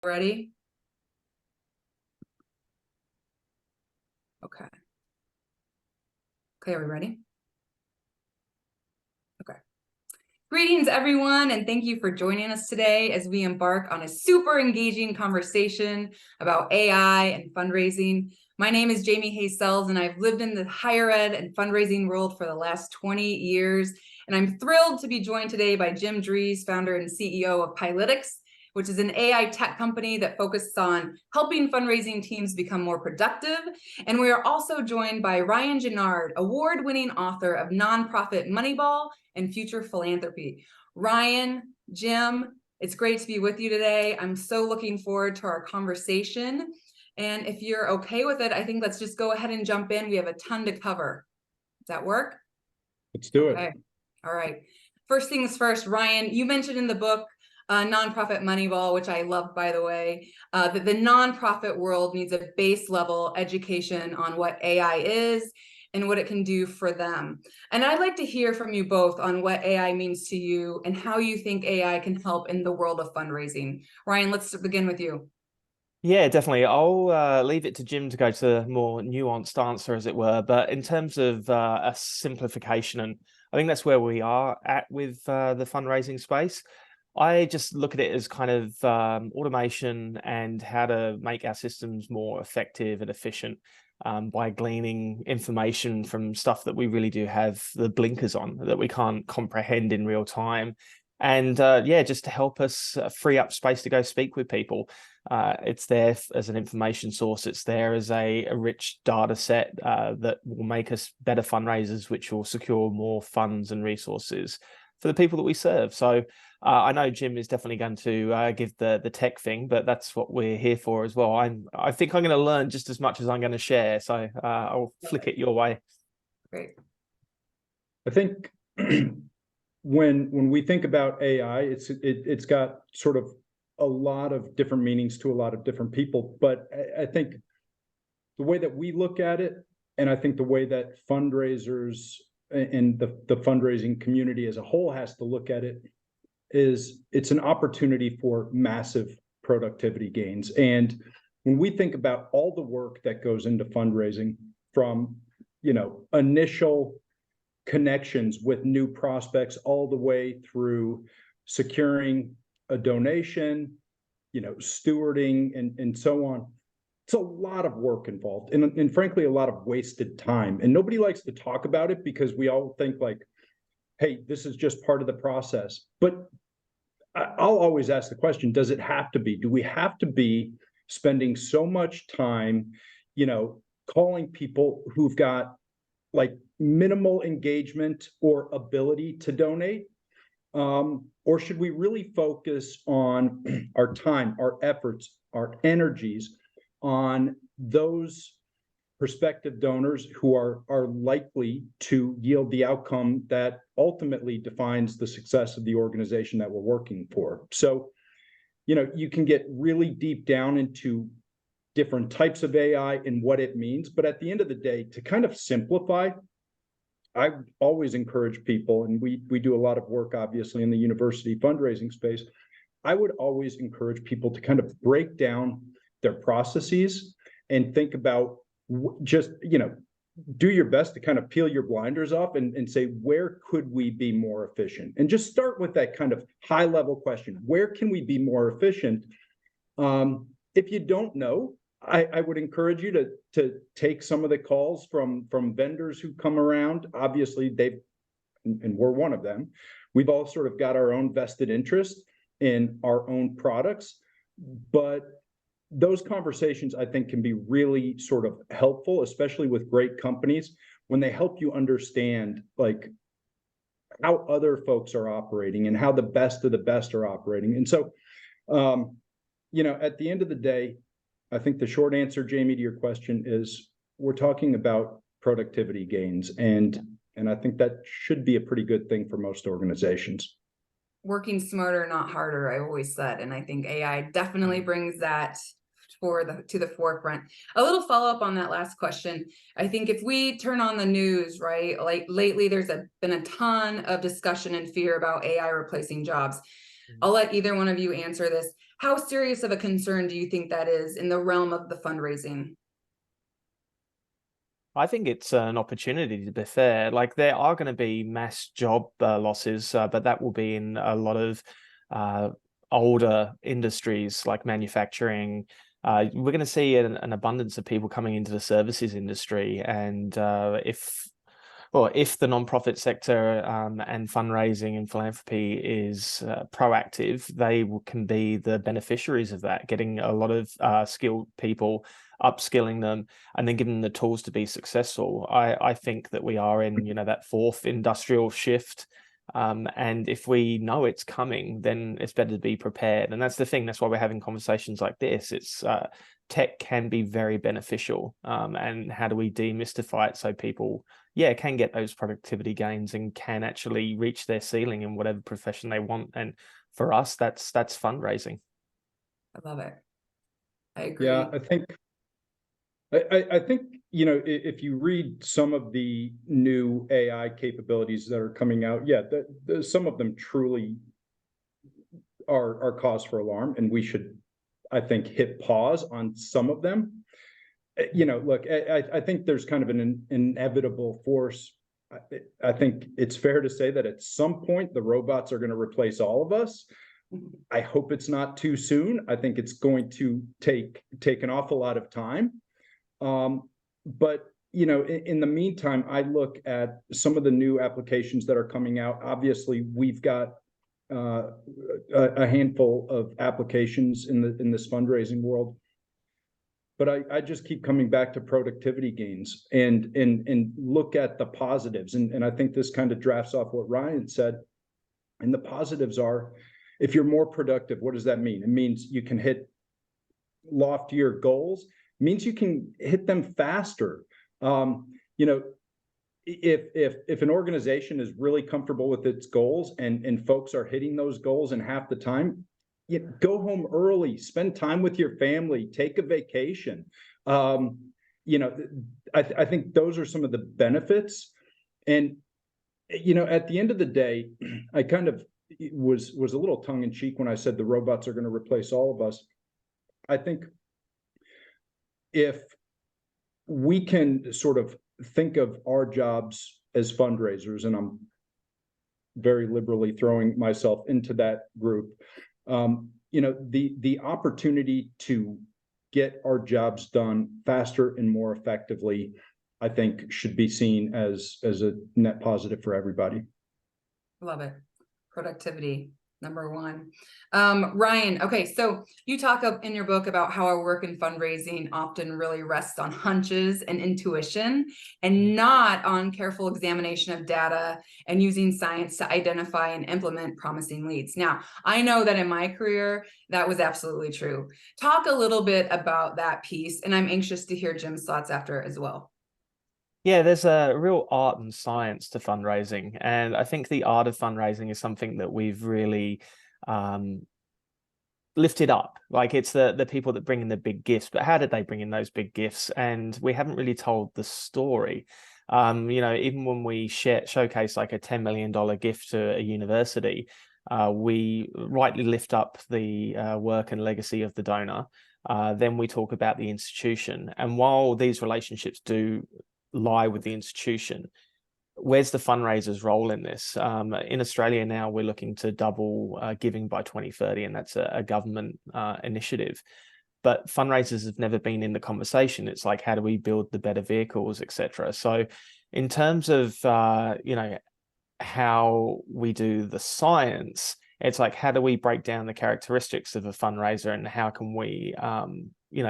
Ready? Okay. Okay, are we ready? Okay. Greetings, everyone, and thank you for joining us today as we embark on a super engaging conversation about AI and fundraising. My name is Jamie Hayes-Sells, and I've lived in the higher ed and fundraising world for the last 20 years. And I'm thrilled to be joined today by Jim Dries, founder and CEO of Pilytix, which is an AI tech company that focuses on helping fundraising teams become more productive. And we are also joined by Ryan Ginard, award-winning author of Nonprofit Moneyball and Future Philanthropy. Ryan, Jim, it's great to be with you today. I'm so looking forward to our conversation. And if you're okay with it, I think let's just go ahead and jump in. We have a ton to cover. Does that work? Let's do it. All right. First things first, Ryan, you mentioned in the book, Nonprofit Moneyball, which I love, by the way, that the nonprofit world needs a base level education on what AI is and what it can do for them. And I'd like to hear from you both on what AI means to you and how you think AI can help in the world of fundraising. Ryan, let's begin with you. Yeah, definitely. I'll leave it to Jim to go to the more nuanced answer, as it were. But in terms of a simplification, and I think that's where we are at with the fundraising space. I just look at it as kind of automation and how to make our systems more effective and efficient by gleaning information from stuff that we really do have the blinkers on, that we can't comprehend in real time. And yeah, just to help us free up space to go speak with people. It's there as an information source. It's there as a rich data set that will make us better fundraisers, which will secure more funds and resources for the people that we serve. So I know Jim is definitely going to give the tech thing, but that's what we're here for as well. I think I'm going to learn just as much as I'm going to share. So I'll flick it your way. Great. I think when we think about AI, it's got sort of a lot of different meanings to a lot of different people. But I think the way that we look at it, and I think the way that fundraisers and the fundraising community as a whole has to look at it, is it's an opportunity for massive productivity gains. And when we think about all the work that goes into fundraising, from initial connections with new prospects all the way through securing a donation, stewarding and so on, it's a lot of work involved and frankly a lot of wasted time. And nobody likes to talk about it because we all think like, hey, this is just part of the process. But I'll always ask the question, does it have to be? Do we have to be spending so much time, calling people who've got like minimal engagement or ability to donate? Or should we really focus on our time, our efforts, our energies on those prospective donors who are likely to yield the outcome that ultimately defines the success of the organization that we're working for? So, you can get really deep down into different types of AI and what it means. But at the end of the day, to kind of simplify, I always encourage people, and we do a lot of work, obviously, in the university fundraising space. I would always encourage people to kind of break down their processes and think about just, do your best to kind of peel your blinders off and say, where could we be more efficient? And just start with that kind of high level question. Where can we be more efficient? If you don't know, I would encourage you to take some of the calls from vendors who come around. Obviously, and we're one of them. We've all sort of got our own vested interest in our own products, but those conversations, I think, can be really sort of helpful, especially with great companies, when they help you understand like how other folks are operating and how the best of the best are operating. And so, at the end of the day, I think the short answer, Jamie, to your question is we're talking about productivity gains. And I think that should be a pretty good thing for most organizations. Working smarter, not harder, I always said. And I think AI definitely brings that to the forefront. A little follow-up on that last question. I think if we turn on the news, right, like lately there's been a ton of discussion and fear about AI replacing jobs. I'll let either one of you answer this. How serious of a concern do you think that is in the realm of the fundraising? I think it's an opportunity, to be fair. Like, there are going to be mass job losses, but that will be in a lot of older industries like manufacturing. We're going to see an abundance of people coming into the services industry, and if the nonprofit sector and fundraising and philanthropy is proactive, they can be the beneficiaries of that, getting a lot of skilled people, upskilling them, and then giving them the tools to be successful. I think that we are in, that fourth industrial shift. And if we know it's coming, then it's better to be prepared. And that's the thing. That's why we're having conversations like this. It's tech can be very beneficial. And how do we demystify it so people, can get those productivity gains and can actually reach their ceiling in whatever profession they want. And for us, that's fundraising. I love it. I agree. Yeah, I think, if you read some of the new AI capabilities that are coming out, some of them truly are cause for alarm, and we should, I think, hit pause on some of them. Look, I think there's kind of an inevitable force. I think it's fair to say that at some point the robots are going to replace all of us. I hope it's not too soon. I think it's going to take an awful lot of time. But in the meantime, I look at some of the new applications that are coming out. Obviously, we've got a handful of applications in this fundraising world. But I just keep coming back to productivity gains and look at the positives. And I think this kind of drafts off what Ryan said. And the positives are, if you're more productive, what does that mean? It means you can hit loftier goals. It means you can hit them faster. If an organization is really comfortable with its goals and folks are hitting those goals in half the time, go home early, spend time with your family, take a vacation. I think those are some of the benefits. And, at the end of the day, I kind of was a little tongue in cheek when I said the robots are going to replace all of us. I think if we can sort of think of our jobs as fundraisers, and I'm very liberally throwing myself into that group, the opportunity to get our jobs done faster and more effectively, I think, should be seen as a net positive for everybody. Love it. Productivity, number one. Ryan, okay, so you talk in your book about how our work in fundraising often really rests on hunches and intuition and not on careful examination of data and using science to identify and implement promising leads. Now, I know that in my career, that was absolutely true. Talk a little bit about that piece, and I'm anxious to hear Jim's thoughts after as well. Yeah, there's a real art and science to fundraising. And I think the art of fundraising is something that we've really lifted up. Like, it's the people that bring in the big gifts, but how did they bring in those big gifts? And we haven't really told the story. Even when we showcase like a $10 million gift to a university, we rightly lift up the work and legacy of the donor. Then we talk about the institution. And while these relationships do lie with the institution, where's the fundraiser's role in this? In Australia now, we're looking to double giving by 2030, and that's a government initiative. But fundraisers have never been in the conversation. It's like, how do we build the better vehicles, etc. So in terms of how we do the science, it's like, how do we break down the characteristics of a fundraiser, and how can we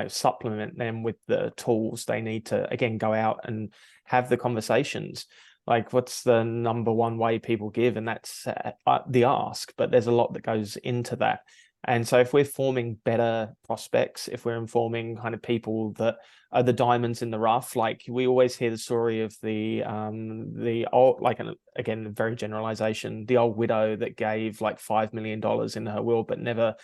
supplement them with the tools they need to, again, go out and have the conversations. Like, what's the number one way people give? And that's the ask, but there's a lot that goes into that. And so if we're forming better prospects, if we're informing kind of people that are the diamonds in the rough, like we always hear the story of the old, like, again, very generalization, the old widow that gave like $5 million in her will, but never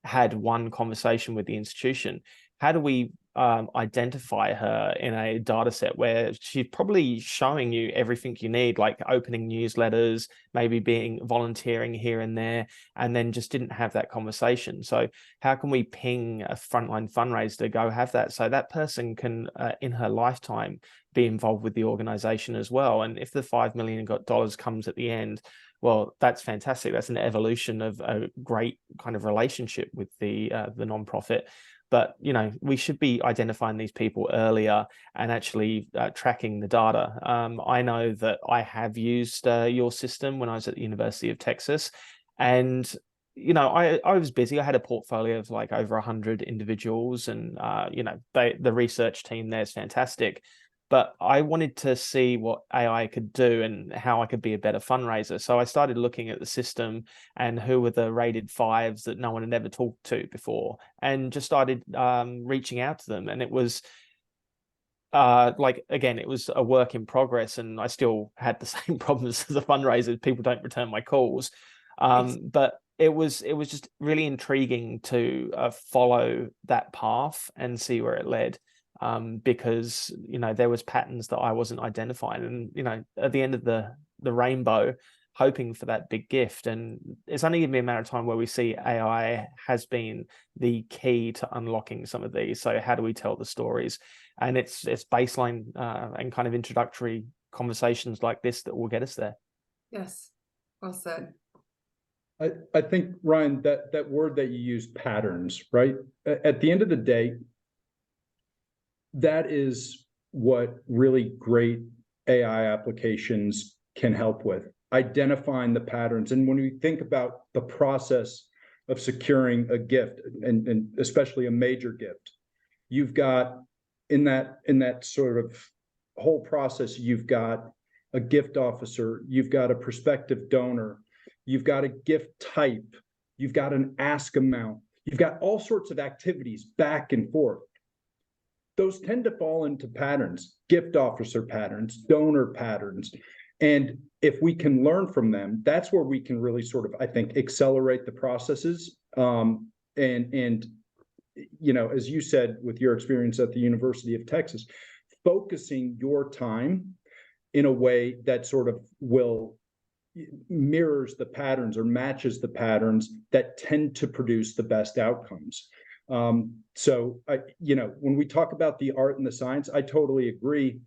had one conversation with the institution. How do we identify her in a data set where she's probably showing you everything you need, like opening newsletters, maybe being volunteering here and there, and then just didn't have that conversation. So how can we ping a frontline fundraiser to go have that, so that person can in her lifetime be involved with the organization as well? And if the $5 million comes at the end, well, that's fantastic. That's an evolution of a great kind of relationship with the nonprofit. But, you know, we should be identifying these people earlier and actually tracking the data. I know that I have used your system when I was at the University of Texas, and you know, I was busy. I had a portfolio of like over 100 individuals, and you know, the research team there is fantastic. But I wanted to see what AI could do and how I could be a better fundraiser. So I started looking at the system and who were the rated 5s that no one had ever talked to before, and just started reaching out to them. And it was like, again, it was a work in progress, and I still had the same problems as a fundraiser. People don't return my calls. But it was just really intriguing to follow that path and see where it led. Because, you know, there was patterns that I wasn't identifying, and, you know, at the end of the rainbow, hoping for that big gift. And it's only going to be a matter of time where we see AI has been the key to unlocking some of these. So how do we tell the stories? And it's baseline and kind of introductory conversations like this that will get us there. Yes, well said. I think, Ryan, that word that you used, patterns, right? At the end of the day, that is what really great AI applications can help with, identifying the patterns. And when we think about the process of securing a gift, and especially a major gift, you've got in that sort of whole process, you've got a gift officer, you've got a prospective donor, you've got a gift type, you've got an ask amount, you've got all sorts of activities back and forth. Those tend to fall into patterns, gift officer patterns, donor patterns. And if we can learn from them, that's where we can really sort of, I think, accelerate the processes. And you know, as you said, with your experience at the University of Texas, focusing your time in a way that sort of mirrors the patterns or matches the patterns that tend to produce the best outcomes. So you know, when we talk about the art and the science, I totally agree.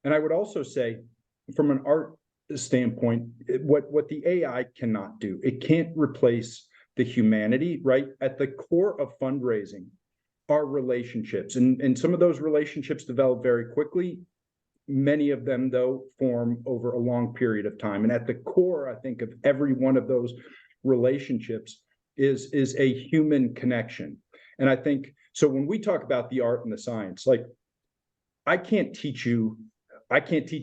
And I would also say, from an art standpoint, what the AI cannot do, it can't replace the humanity, right? At the core of fundraising are relationships, and some of those relationships develop very quickly. Many of them, though, form over a long period of time. And at the core, I think, of every one of those relationships is a human connection. And I think, so when we talk about the art and the science, like, I can't teach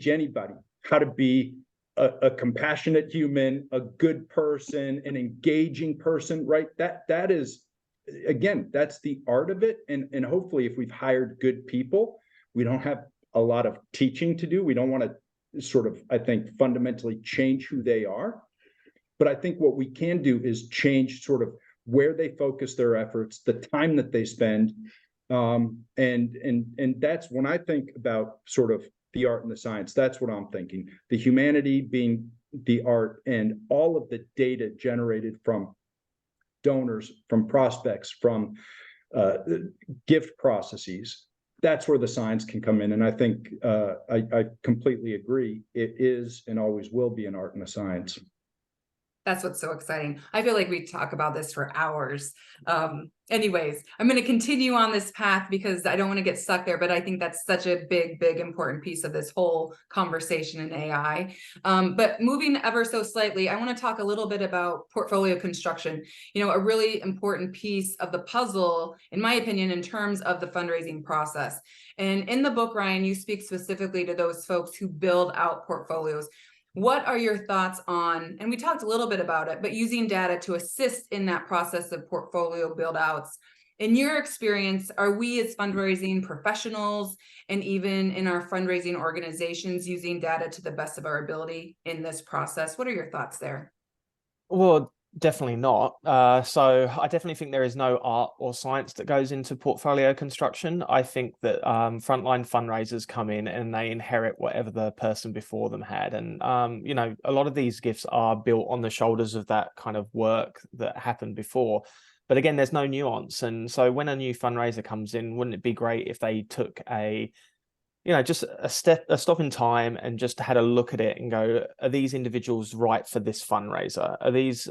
anybody how to be a compassionate human, a good person, an engaging person, right? That is, again, that's the art of it. And hopefully, if we've hired good people, we don't have a lot of teaching to do. We don't want to sort of, I think, fundamentally change who they are. But I think what we can do is change sort of where they focus their efforts, the time that they spend. And that's when I think about sort of the art and the science, that's what I'm thinking. The humanity being the art, and all of the data generated from donors, from prospects, from gift processes. That's where the science can come in. And I think I completely agree. It is and always will be an art and a science. That's what's so exciting. I feel like we talk about this for hours. Anyways, I'm going to continue on this path because I don't want to get stuck there, but I think that's such a big, important piece of this whole conversation in AI. But moving ever so slightly, I want to talk a little bit about portfolio construction. You know, a really important piece of the puzzle, in my opinion, in terms of the fundraising process. And in the book, Ryan, you speak specifically to those folks who build out portfolios. What are your thoughts on, and we talked a little bit about it, but using data to assist in that process of portfolio build outs? In your experience, are we as fundraising professionals and even in our fundraising organizations using data to the best of our ability in this process? What are your thoughts there? Well, Definitely not. So I definitely think there is no art or science that goes into portfolio construction. I think that frontline fundraisers come in and they inherit whatever the person before them had. And, you know, a lot of these gifts are built on the shoulders of that kind of work that happened before. But again, there's no nuance. And so when a new fundraiser comes in, wouldn't it be great if they took just a stop in time and just had a look at it and go, are these individuals right for this fundraiser? Are these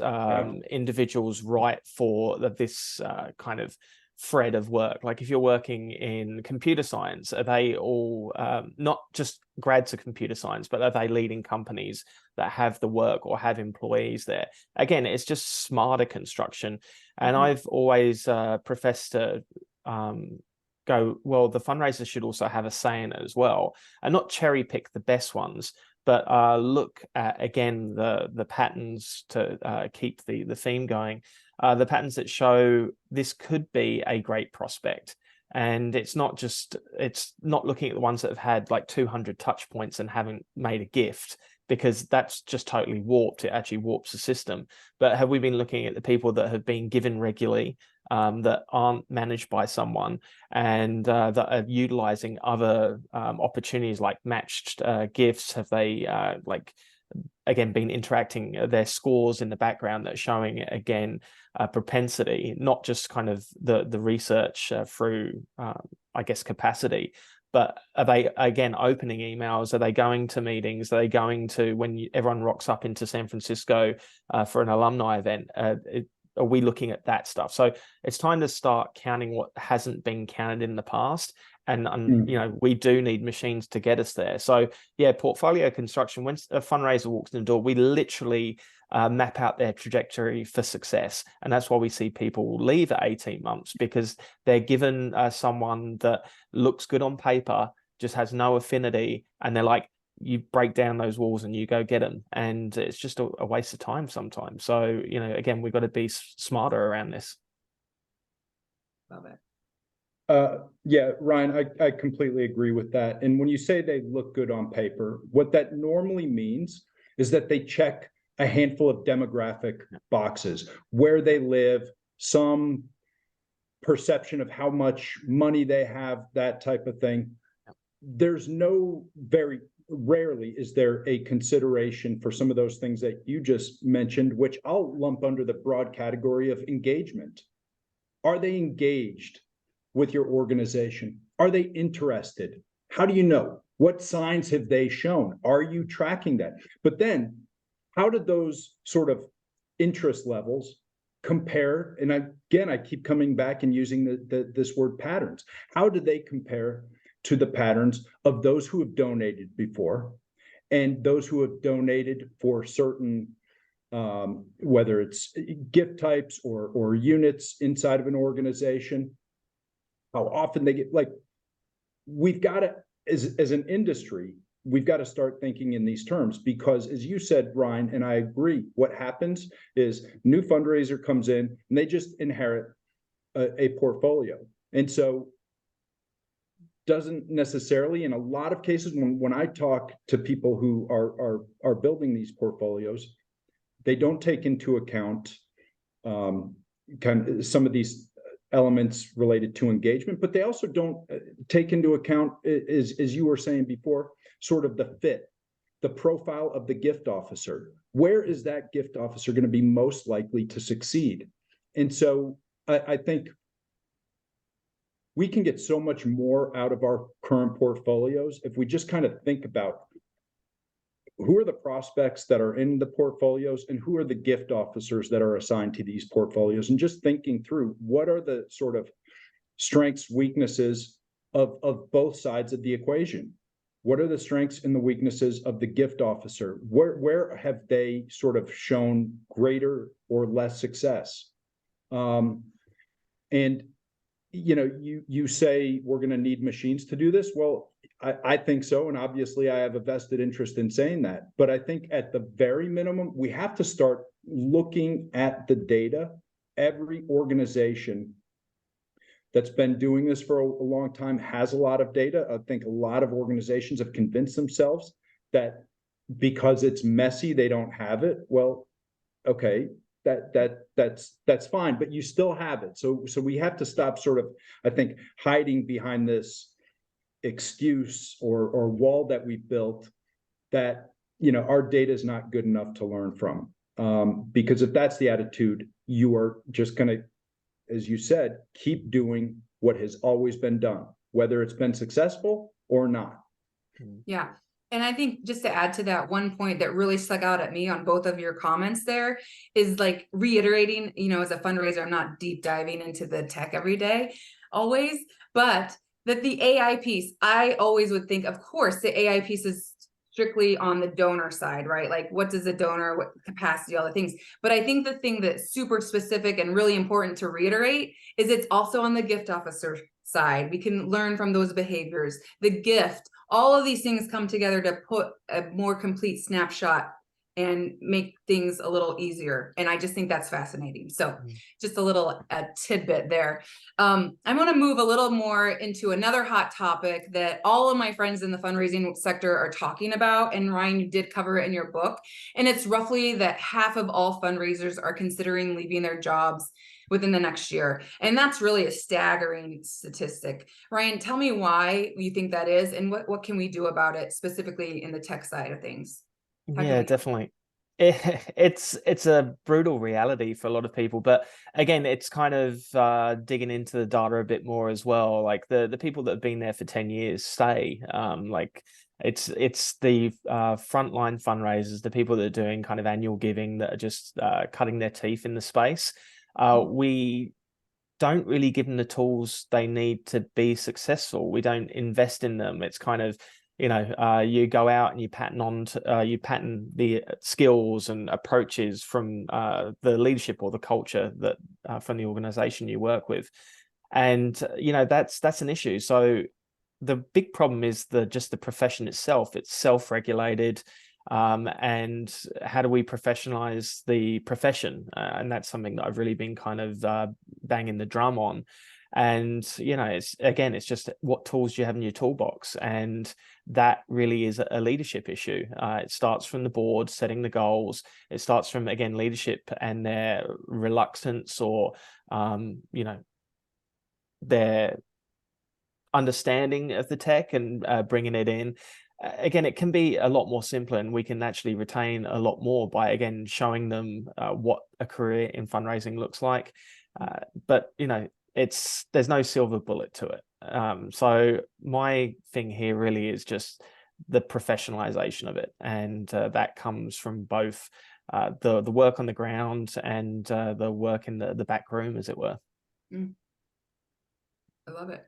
individuals right for this kind of thread of work? Like if you're working in computer science, are they all not just grads of computer science, but are they leading companies that have the work or have employees there? Again, it's just smarter construction. And I've always professed to go, well, the fundraiser should also have a say in it as well, and not cherry pick the best ones, but look at, again, the patterns to keep the theme going, the patterns that show this could be a great prospect. And it's not looking at the ones that have had like 200 touch points and haven't made a gift, because that's just totally warped. It actually warps the system. But have we been looking at the people that have been given regularly, that aren't managed by someone, and that are utilizing other opportunities like matched gifts? Have they again been interacting, their scores in the background that are showing again propensity, not just kind of the research through I guess capacity, but are they again opening emails? Are they going to meetings? Are they going to, when everyone rocks up into San Francisco for an alumni event? Are we looking at that stuff? So it's time to start counting what hasn't been counted in the past. And you know, we do need machines to get us there. So yeah, portfolio construction, when a fundraiser walks in the door, we literally map out their trajectory for success. And that's why we see people leave at 18 months, because they're given someone that looks good on paper, just has no affinity, and they're like, you break down those walls and you go get them. And it's just a waste of time sometimes. So, you know, again, we've got to be smarter around this. Love it. Yeah, Ryan, I completely agree with that. And when you say they look good on paper, what that normally means is that they check a handful of demographic boxes: where they live, some perception of how much money they have, that type of thing. There's very rarely is there a consideration for some of those things that you just mentioned, which I'll lump under the broad category of engagement. Are they engaged with your organization? Are they interested? How do you know? What signs have they shown? Are you tracking that? But then, how did those sort of interest levels compare? And I keep coming back and using this word patterns. How do they compare to the patterns of those who have donated before, and those who have donated for certain, whether it's gift types or units inside of an organization? How often they get, like, we've got to, as an industry, we've got to start thinking in these terms, because as you said, Ryan, and I agree, what happens is new fundraiser comes in and they just inherit a portfolio. And so doesn't necessarily, in a lot of cases, when I talk to people who are building these portfolios, they don't take into account kind of some of these elements related to engagement, but they also don't take into account, as you were saying before, sort of the fit, the profile of the gift officer. Where is that gift officer going to be most likely to succeed? And so I think we can get so much more out of our current portfolios if we just kind of think about who are the prospects that are in the portfolios and who are the gift officers that are assigned to these portfolios, and just thinking through what are the sort of strengths, weaknesses of both sides of the equation. What are the strengths and the weaknesses of the gift officer? Where have they sort of shown greater or less success? And you know, you say we're going to need machines to do this. Well, I think so. And obviously I have a vested interest in saying that. But I think at the very minimum, we have to start looking at the data. Every organization that's been doing this for a long time has a lot of data. I think a lot of organizations have convinced themselves that because it's messy, they don't have it. Well, okay, that's fine, but you still have it. So we have to stop sort of, I think, hiding behind this excuse or wall that we built that, our data is not good enough to learn from. Because if that's the attitude, you are just going to, as you said, keep doing what has always been done, whether it's been successful or not. Yeah. And I think just to add to that, one point that really stuck out at me on both of your comments there is like reiterating, as a fundraiser, I'm not deep diving into the tech every day, always, but that the AI piece, I always would think, of course, the AI piece is strictly on the donor side, right? Like what does a donor, what capacity, all the things. But I think the thing that's super specific and really important to reiterate is it's also on the gift officer side. We can learn from those behaviors, the gift, all of these things come together to put a more complete snapshot and make things a little easier. And I just think that's fascinating. So just a little tidbit there. I want to move a little more into another hot topic that all of my friends in the fundraising sector are talking about. And Ryan, you did cover it in your book. And it's roughly that half of all fundraisers are considering leaving their jobs within the next year. And that's really a staggering statistic. Ryan, tell me why you think that is and what can we do about it specifically in the tech side of things? Yeah, definitely. It's a brutal reality for a lot of people, but again, it's kind of digging into the data a bit more as well. Like the people that have been there for 10 years stay. Like it's the frontline fundraisers, the people that are doing kind of annual giving that are just cutting their teeth in the space. We don't really give them the tools they need to be successful. We don't invest in them. It's kind of, you go out and you patent the skills and approaches from the leadership or the culture that from the organization you work with, and that's an issue. So the big problem is just the profession itself. It's self-regulated. And how do we professionalize the profession? And that's something that I've really been kind of banging the drum on. And, it's just what tools do you have in your toolbox? And that really is a leadership issue. It starts from the board setting the goals. It starts from, again, leadership and their reluctance or, their understanding of the tech and bringing it in. Again, it can be a lot more simpler, and we can actually retain a lot more by, again, showing them what a career in fundraising looks like. But, there's no silver bullet to it. So my thing here really is just the professionalization of it. And that comes from both the work on the ground and the work in the back room, as it were. I love it.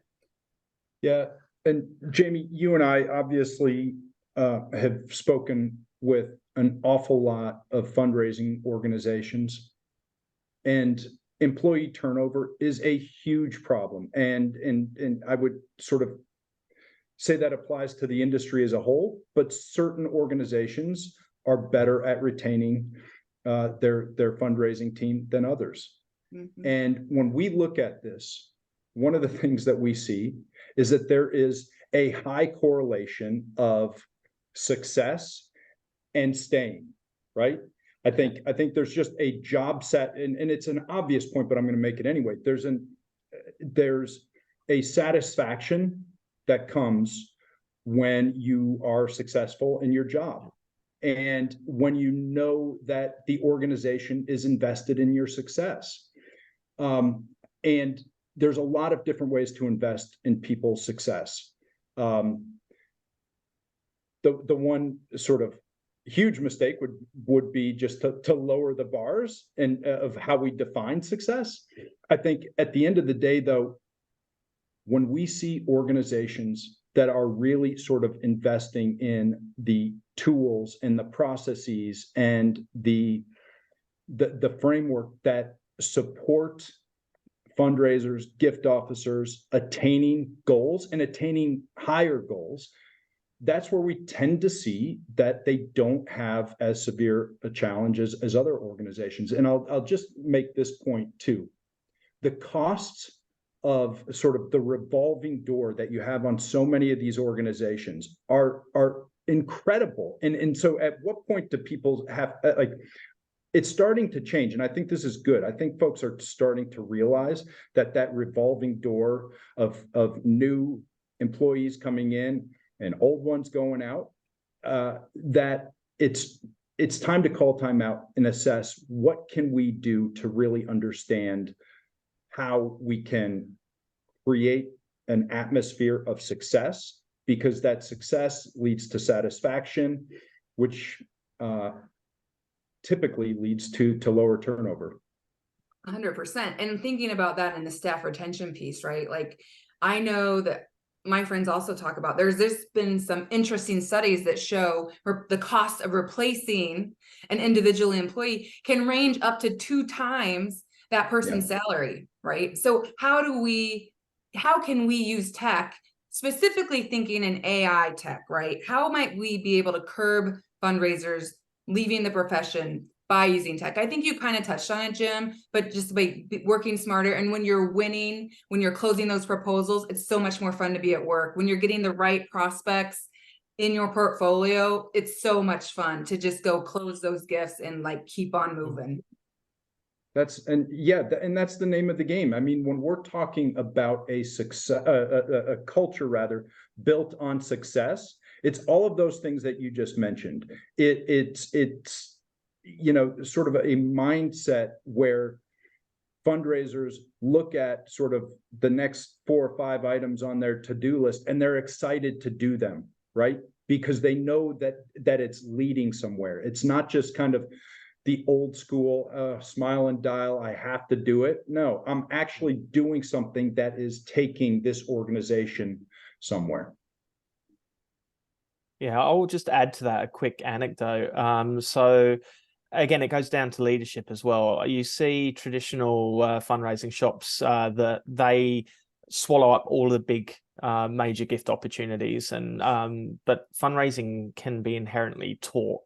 Yeah. And Jamie, you and I obviously have spoken with an awful lot of fundraising organizations, and employee turnover is a huge problem. And I would sort of say that applies to the industry as a whole, but certain organizations are better at retaining their fundraising team than others. And when we look at this, one of the things that we see is that there is a high correlation of success and staying, right? I think there's just a job set, and it's an obvious point, but I'm going to make it anyway. There's a satisfaction that comes when you are successful in your job, and when you know that the organization is invested in your success. And there's a lot of different ways to invest in people's success. The one sort of huge mistake would be just to lower the bars and of how we define success. I think at the end of the day, though, when we see organizations that are really sort of investing in the tools and the processes and the framework that support fundraisers, gift officers attaining goals and attaining higher goals, that's where we tend to see that they don't have as severe a challenges as other organizations. And I'll just make this point too. The costs of sort of the revolving door that you have on so many of these organizations are incredible. And so at what point do people have, like, it's starting to change, and I think this is good. I think folks are starting to realize that that revolving door of new employees coming in and old ones going out, that it's time to call time out and assess what can we do to really understand how we can create an atmosphere of success, because that success leads to satisfaction, which typically leads to lower turnover. 100%. And thinking about that in the staff retention piece, right? Like, I know that my friends also talk about, there's been some interesting studies that show the cost of replacing an individual employee can range up to 2 times that person's salary, right? So how can we use tech, specifically thinking in AI tech, right? How might we be able to curb fundraisers leaving the profession by using tech? I think you kind of touched on it, Jim, but just by working smarter. And when you're winning, when you're closing those proposals, it's so much more fun to be at work. When you're getting the right prospects in your portfolio, it's so much fun to just go close those gifts and like keep on moving. That's the name of the game. I mean, when we're talking about a success, a culture rather built on success, it's all of those things that you just mentioned. It's sort of a mindset where fundraisers look at sort of the next 4 or 5 items on their to-do list, and they're excited to do them, right? Because they know that it's leading somewhere. It's not just kind of the old school smile and dial, I have to do it. No, I'm actually doing something that is taking this organization somewhere. Yeah, I'll just add to that a quick anecdote. So again, it goes down to leadership as well. You see traditional fundraising shops that they swallow up all the big major gift opportunities, and but fundraising can be inherently taught.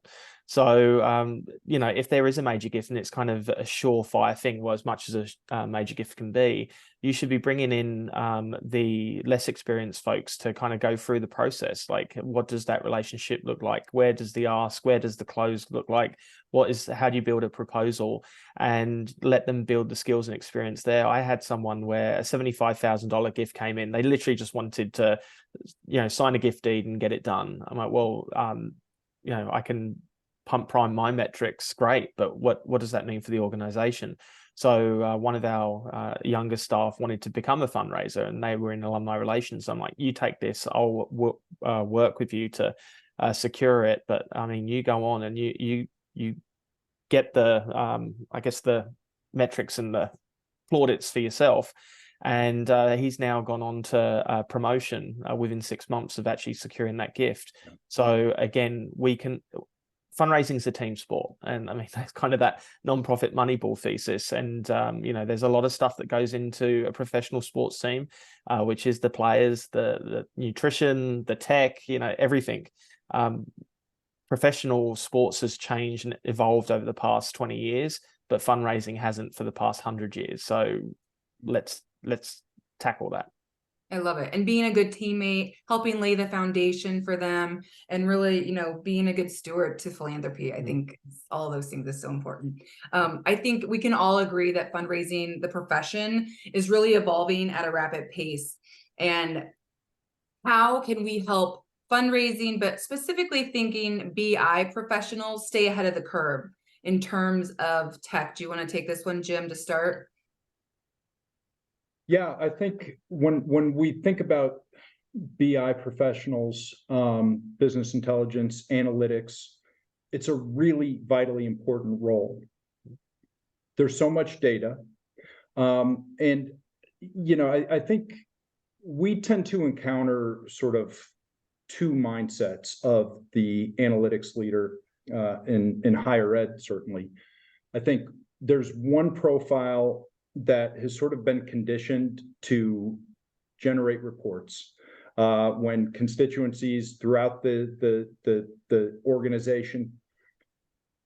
So, if there is a major gift and it's kind of a surefire thing, well, as much as a major gift can be, you should be bringing in the less experienced folks to kind of go through the process. Like, what does that relationship look like? Where does the ask? Where does the close look like? How do you build a proposal, and let them build the skills and experience there? I had someone where a $75,000 gift came in. They literally just wanted to, sign a gift deed and get it done. I'm like, well, I can pump prime my metrics, great, but what does that mean for the organization? So one of our younger staff wanted to become a fundraiser, and they were in alumni relations. I'm like, you take this, I'll work with you to secure it, but I mean, you go on and you get the the metrics and the plaudits for yourself. And he's now gone on to promotion within 6 months of actually securing that gift. So again, fundraising is a team sport, and I mean, that's kind of that Nonprofit Moneyball thesis. And there's a lot of stuff that goes into a professional sports team, which is the players, the nutrition, the tech, everything. Professional sports has changed and evolved over the past 20 years, but fundraising hasn't for the past 100 years. So let's tackle that. I love it. And being a good teammate, helping lay the foundation for them, and really, being a good steward to philanthropy. I think all of those things is so important. I think we can all agree that fundraising, the profession, is really evolving at a rapid pace. And how can we help fundraising, but specifically thinking BI professionals, stay ahead of the curve in terms of tech? Do you want to take this one, Jim, to start? Yeah, I think when we think about BI professionals, business intelligence, analytics, it's a really vitally important role. There's so much data. I think we tend to encounter sort of 2 mindsets of the analytics leader in higher ed, certainly. I think there's one profile that has sort of been conditioned to generate reports when constituencies throughout the organization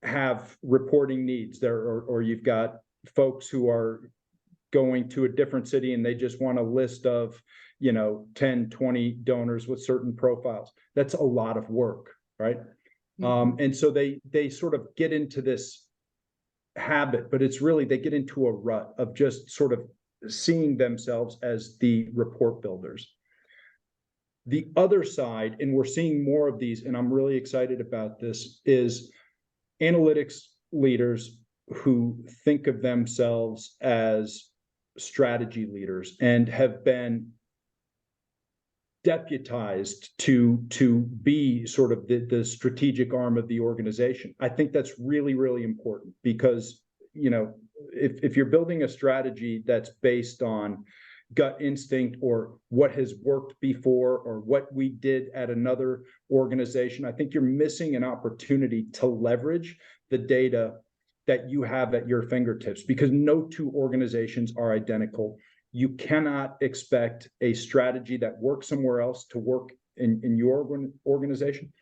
have reporting needs there, or you've got folks who are going to a different city and they just want a list of 10, 20 donors with certain profiles. That's a lot of work, right? And so they sort of get into this habit, but it's really, they get into a rut of just sort of seeing themselves as the report builders. The other side, and we're seeing more of these, and I'm really excited about this, is analytics leaders who think of themselves as strategy leaders and have been deputized to be sort of the strategic arm of the organization. I think that's really, really important because, you know, if you're building a strategy that's based on gut instinct or what has worked before or what we did at another organization, I think you're missing an opportunity to leverage the data that you have at your fingertips, because no two organizations are identical. You cannot expect a strategy that works somewhere else to work in your organization.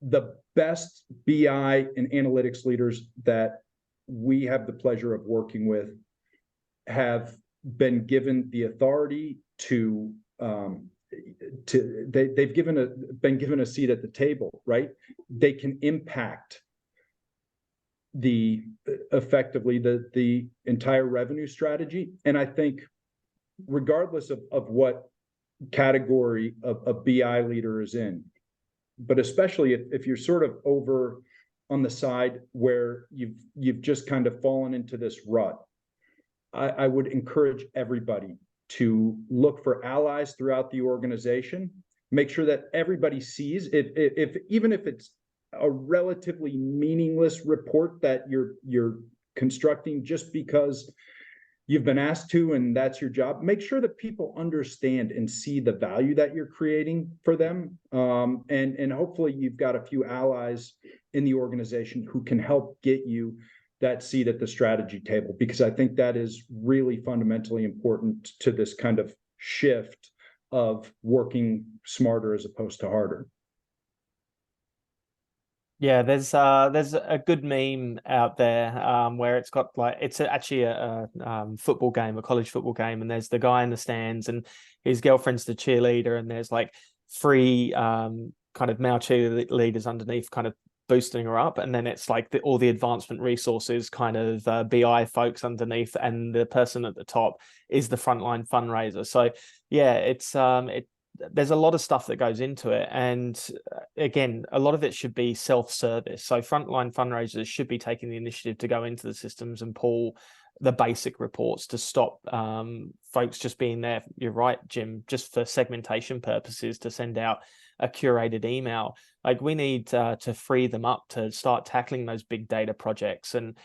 The best BI and analytics leaders that we have the pleasure of working with have been given the authority to they've been given a seat at the table, right? They can impact effectively the entire revenue strategy. And I think regardless of what category a BI leader is in, but especially if you're sort of over on the side where you've just kind of fallen into this rut, I would encourage everybody to look for allies throughout the organization, make sure that everybody sees if even if it's a relatively meaningless report that you're constructing just because you've been asked to and that's your job, make sure that people understand and see the value that you're creating for them. And hopefully you've got a few allies in the organization who can help get you that seat at the strategy table, because I think that is really fundamentally important to this kind of shift of working smarter as opposed to harder. Yeah, there's a good meme out there where it's got like, it's actually a football game, a college football game, and there's the guy in the stands and his girlfriend's the cheerleader, and there's like three kind of male cheerleaders underneath kind of boosting her up, and then it's like all the advancement resources kind of BI folks underneath, and the person at the top is the frontline fundraiser. So yeah, it's there's a lot of stuff that goes into it, and again, a lot of it should be self-service. So frontline fundraisers should be taking the initiative to go into the systems and pull the basic reports to stop folks just being there. You're right, Jim, just for segmentation purposes, to send out a curated email. Like, we need to free them up to start tackling those big data projects and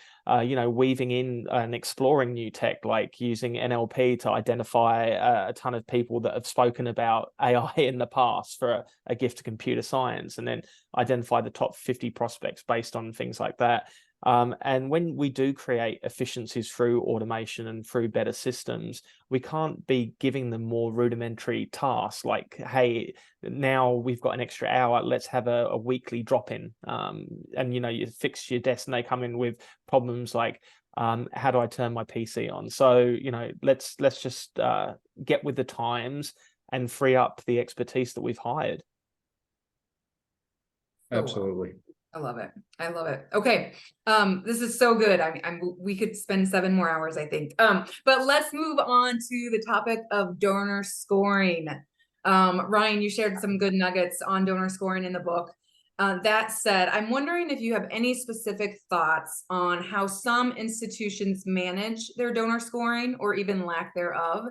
you know, weaving in and exploring new tech, like using NLP to identify a ton of people that have spoken about AI in the past for a gift to computer science, and then identify the top 50 prospects based on things like that. And when we do create efficiencies through automation and through better systems, we can't be giving them more rudimentary tasks like, hey, now we've got an extra hour, let's have a weekly drop-in. And, you know, you fix your desk and they come in with problems like, how do I turn my PC on? So, you know, let's just get with the times and free up the expertise that we've hired. Absolutely. I love it. I love it. Okay. This is so good. We could spend 7 more hours, I think. But let's move on to the topic of donor scoring. Ryan, you shared some good nuggets on donor scoring in the book. That said, I'm wondering if you have any specific thoughts on how some institutions manage their donor scoring or even lack thereof.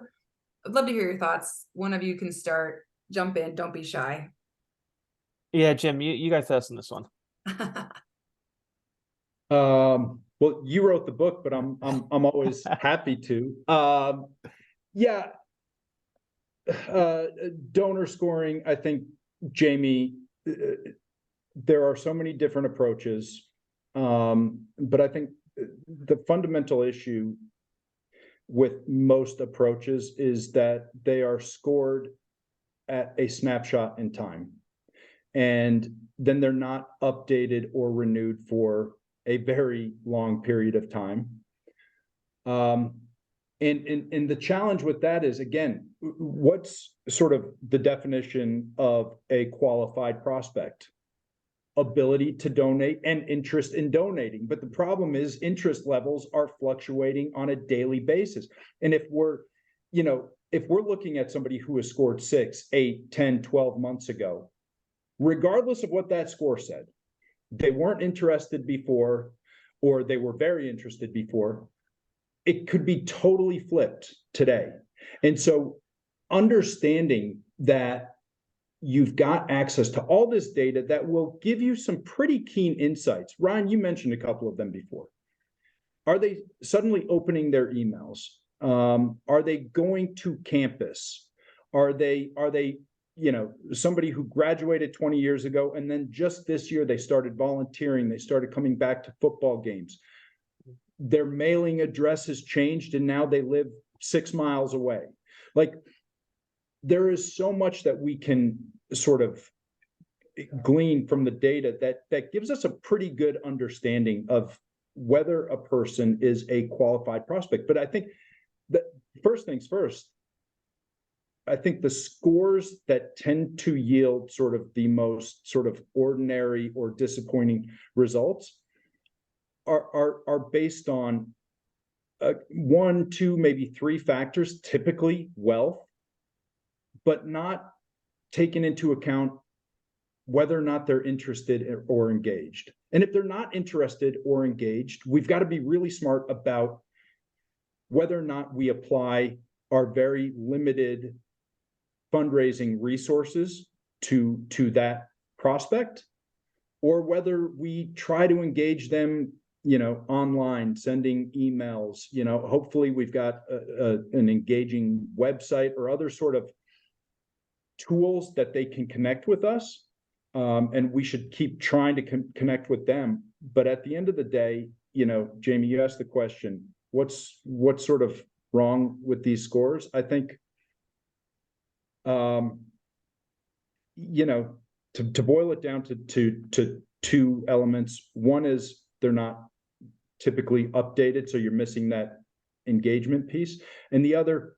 I'd love to hear your thoughts. One of you can start. Jump in. Don't be shy. Yeah, Jim, you go first on this one. Well, you wrote the book, but I'm always happy to. Yeah, donor scoring, I think, Jamie, there are so many different approaches, but I think the fundamental issue with most approaches is that they are scored at a snapshot in time, and then they're not updated or renewed for a very long period of time. And the challenge with that is, again, what's sort of the definition of a qualified prospect? ability to donate and interest in donating. But the problem is interest levels are fluctuating on a daily basis. And if we're looking at somebody who has scored 6, 8, 10, 12 months ago, regardless of what that score said, they weren't interested before, or they were very interested before, it could be totally flipped today. And so understanding that you've got access to all this data that will give you some pretty keen insights. Ryan, you mentioned a couple of them before. Are they suddenly opening their emails? Are they going to campus? Are they somebody who graduated 20 years ago, and then just this year they started volunteering, they started coming back to football games. Their mailing address has changed and now they live 6 miles away. Like, there is so much that we can sort of glean from the data that gives us a pretty good understanding of whether a person is a qualified prospect. But I think that first things first, I think the scores that tend to yield sort of the most sort of ordinary or disappointing results are based on 1, 2, maybe 3 factors, typically wealth, but not taken into account whether or not they're interested or engaged. And if they're not interested or engaged, we've got to be really smart about whether or not we apply our very limited fundraising resources to that prospect, or whether we try to engage them, online, sending emails. Hopefully we've got an engaging website or other sort of tools that they can connect with us, and we should keep trying to connect with them. But at the end of the day, Jamie, you asked the question, what's sort of wrong with these scores? I think to boil it down to 2 elements. One is they're not typically updated, so you're missing that engagement piece, and the other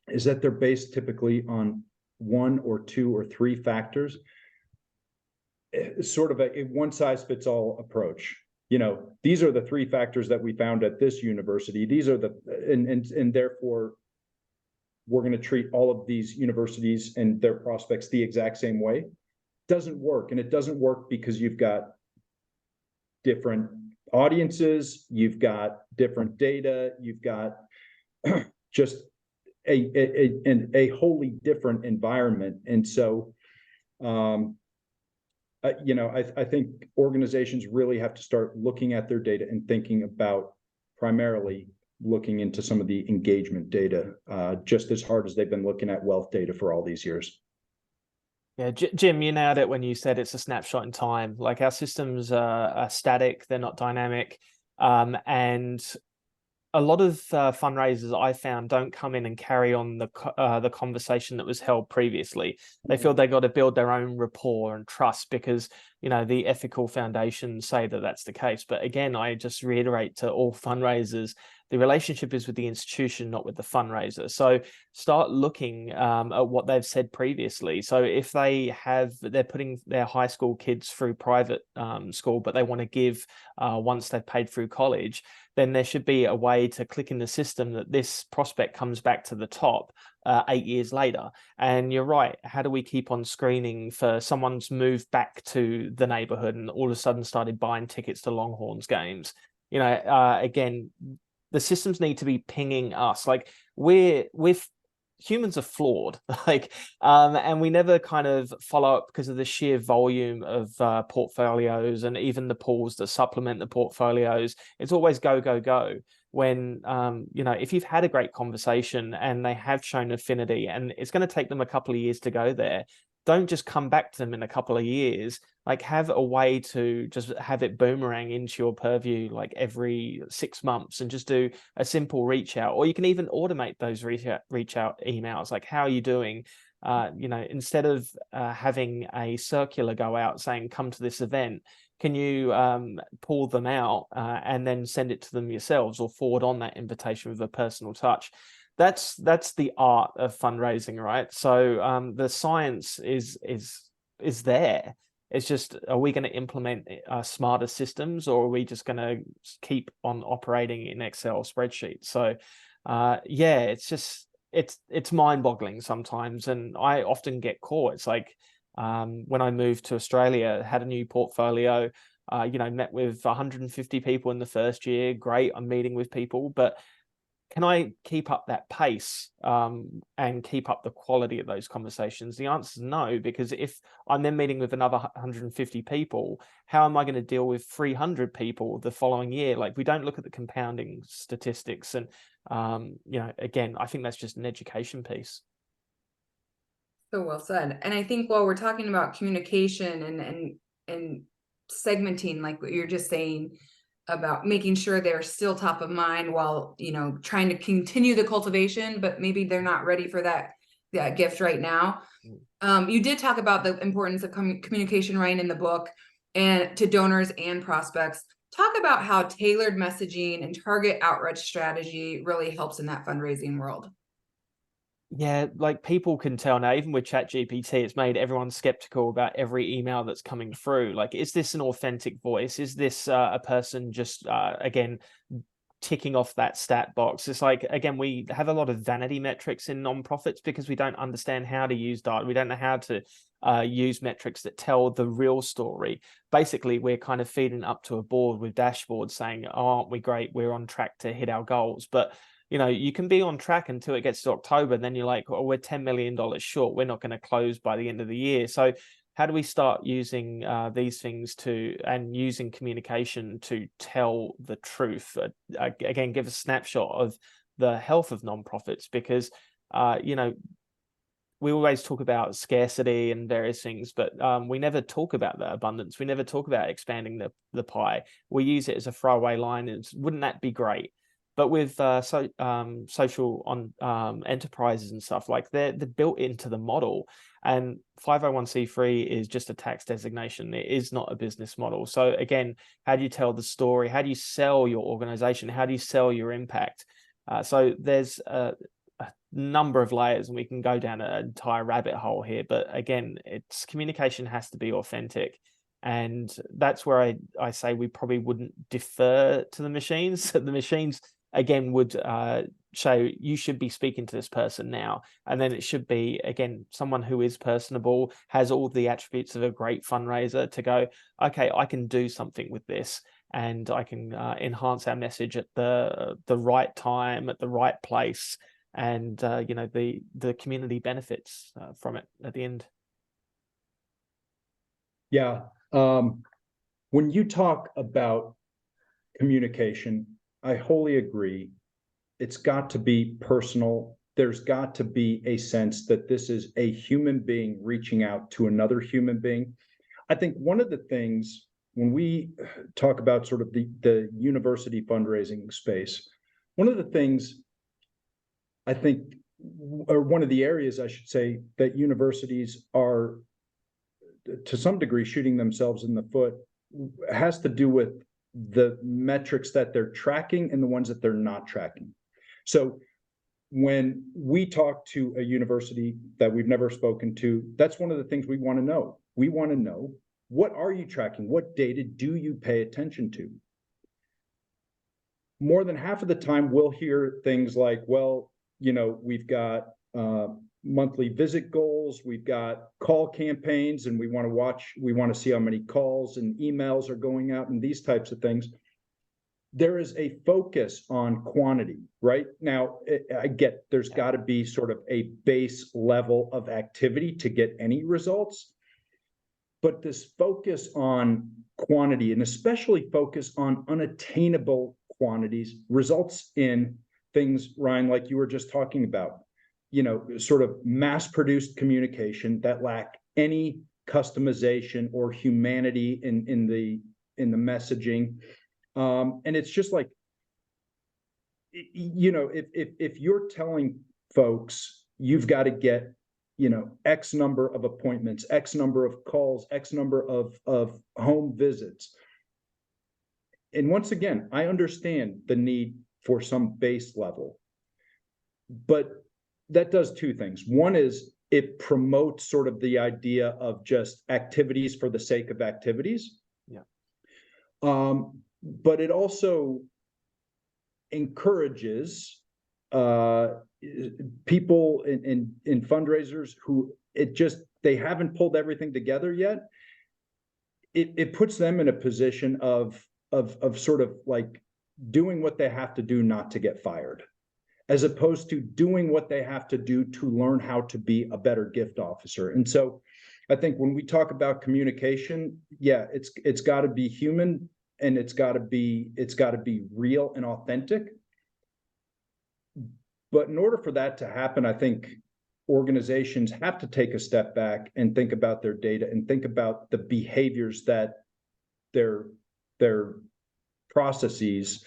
is that they're based typically on 1 or 2 or 3 factors, sort of a one-size-fits-all approach. These are the 3 factors that we found at this university. These are and therefore we're going to treat all of these universities and their prospects the exact same way. Doesn't work. And it doesn't work because you've got different audiences, you've got different data, you've got just a wholly different environment. And so, I think organizations really have to start looking at their data and thinking about primarily looking into some of the engagement data, just as hard as they've been looking at wealth data for all these years. Yeah, Jim, you nailed it when you said it's a snapshot in time. Like, our systems are static, they're not dynamic. And a lot of fundraisers I found don't come in and carry on the conversation that was held previously. They feel they got to build their own rapport and trust because, the ethical foundations say that that's the case. But again, I just reiterate to all fundraisers, the relationship is with the institution, not with the fundraiser. So start looking at what they've said previously. So if they're putting their high school kids through private school, but they want to give once they've paid through college, then there should be a way to click in the system that this prospect comes back to the top 8 years later. And you're right. How do we keep on screening for someone's moved back to the neighborhood and all of a sudden started buying tickets to Longhorns games? Again, the systems need to be pinging us. Like, humans are flawed, and we never kind of follow up because of the sheer volume of portfolios and even the pools that supplement the portfolios. It's always go, go, go. When, if you've had a great conversation and they have shown affinity and it's going to take them a couple of years to go there, don't just come back to them in a couple of years. Like, have a way to just have it boomerang into your purview like every 6 months and just do a simple reach out. Or you can even automate those reach out emails, like, how are you doing? Instead of having a circular go out saying, come to this event, can you pull them out and then send it to them yourselves or forward on that invitation with a personal touch? That's the art of fundraising, right? So the science is there. It's just, are we going to implement smarter systems, or are we just going to keep on operating in Excel spreadsheets? So yeah, it's just, it's mind-boggling sometimes, and I often get caught. It's like when I moved to Australia, had a new portfolio, met with 150 people in the first year. Great, I'm meeting with people, but can I keep up that pace and keep up the quality of those conversations? The answer is no, because if I'm then meeting with another 150 people, how am I going to deal with 300 people the following year? Like, we don't look at the compounding statistics. And, again, I think that's just an education piece. So well said. And I think while we're talking about communication and segmenting, like what you're just saying, about making sure they're still top of mind while, trying to continue the cultivation, but maybe they're not ready for that gift right now. You did talk about the importance of communication, Ryan, in the book, and to donors and prospects. Talk about how tailored messaging and target outreach strategy really helps in that fundraising world. Yeah, like, people can tell now, even with ChatGPT, it's made everyone skeptical about every email that's coming through. Like, is this an authentic voice? Is this a person just, again, ticking off that stat box? It's like, again, we have a lot of vanity metrics in nonprofits because we don't understand how to use data. We don't know how to use metrics that tell the real story. Basically, we're kind of feeding up to a board with dashboards saying, oh, aren't we great? We're on track to hit our goals. But you can be on track until it gets to October, and then you're like, oh, we're $10 million short. We're not going to close by the end of the year. So how do we start using these things and using communication to tell the truth? Again, give a snapshot of the health of nonprofits, because, we always talk about scarcity and various things, but we never talk about the abundance. We never talk about expanding the pie. We use it as a throwaway line. Wouldn't that be great? But with social enterprises and stuff, like, they're built into the model, and 501c3 is just a tax designation. It is not a business model. So again, how do you tell the story? How do you sell your organization? How do you sell your impact? So there's a number of layers, and we can go down an entire rabbit hole here. But again, communication has to be authentic. And that's where I say we probably wouldn't defer to the machines. The machines, again, would show, you should be speaking to this person now. And then it should be, again, someone who is personable, has all the attributes of a great fundraiser, to go, okay, I can do something with this, and I can enhance our message at the right time, at the right place. And, the community benefits from it at the end. Yeah. When you talk about communication, I wholly agree. It's got to be personal. There's got to be a sense that this is a human being reaching out to another human being. I think one of the things, when we talk about sort of the university fundraising space, one of the things I think, or one of the areas, I should say, that universities are to some degree shooting themselves in the foot, has to do with the metrics that they're tracking and the ones that they're not tracking. So when we talk to a university that we've never spoken to, that's one of the things we want to know. We want to know, what are you tracking? What data do you pay attention to? More than half of the time, we'll hear things like, well, we've got monthly visit goals, we've got call campaigns, and we want to see how many calls and emails are going out and these types of things. There is a focus on quantity, right? Now, I get there's got to be sort of a base level of activity to get any results, but this focus on quantity, and especially focus on unattainable quantities, results in things, Ryan, like you were just talking about, sort of mass-produced communication that lack any customization or humanity in the messaging. And it's just like, if you're telling folks you've got to get, X number of appointments, X number of calls, X number of home visits. And once again, I understand the need for some base level, but that does two things. One is it promotes sort of the idea of just activities for the sake of activities. Yeah. But it also encourages people in fundraisers who they haven't pulled everything together yet. It puts them in a position of sort of like doing what they have to do not to get fired, as opposed to doing what they have to do to learn how to be a better gift officer. And so I think when we talk about communication, yeah, it's got to be human, and it's got to be real and authentic. But in order for that to happen, I think organizations have to take a step back and think about their data and think about the behaviors that their processes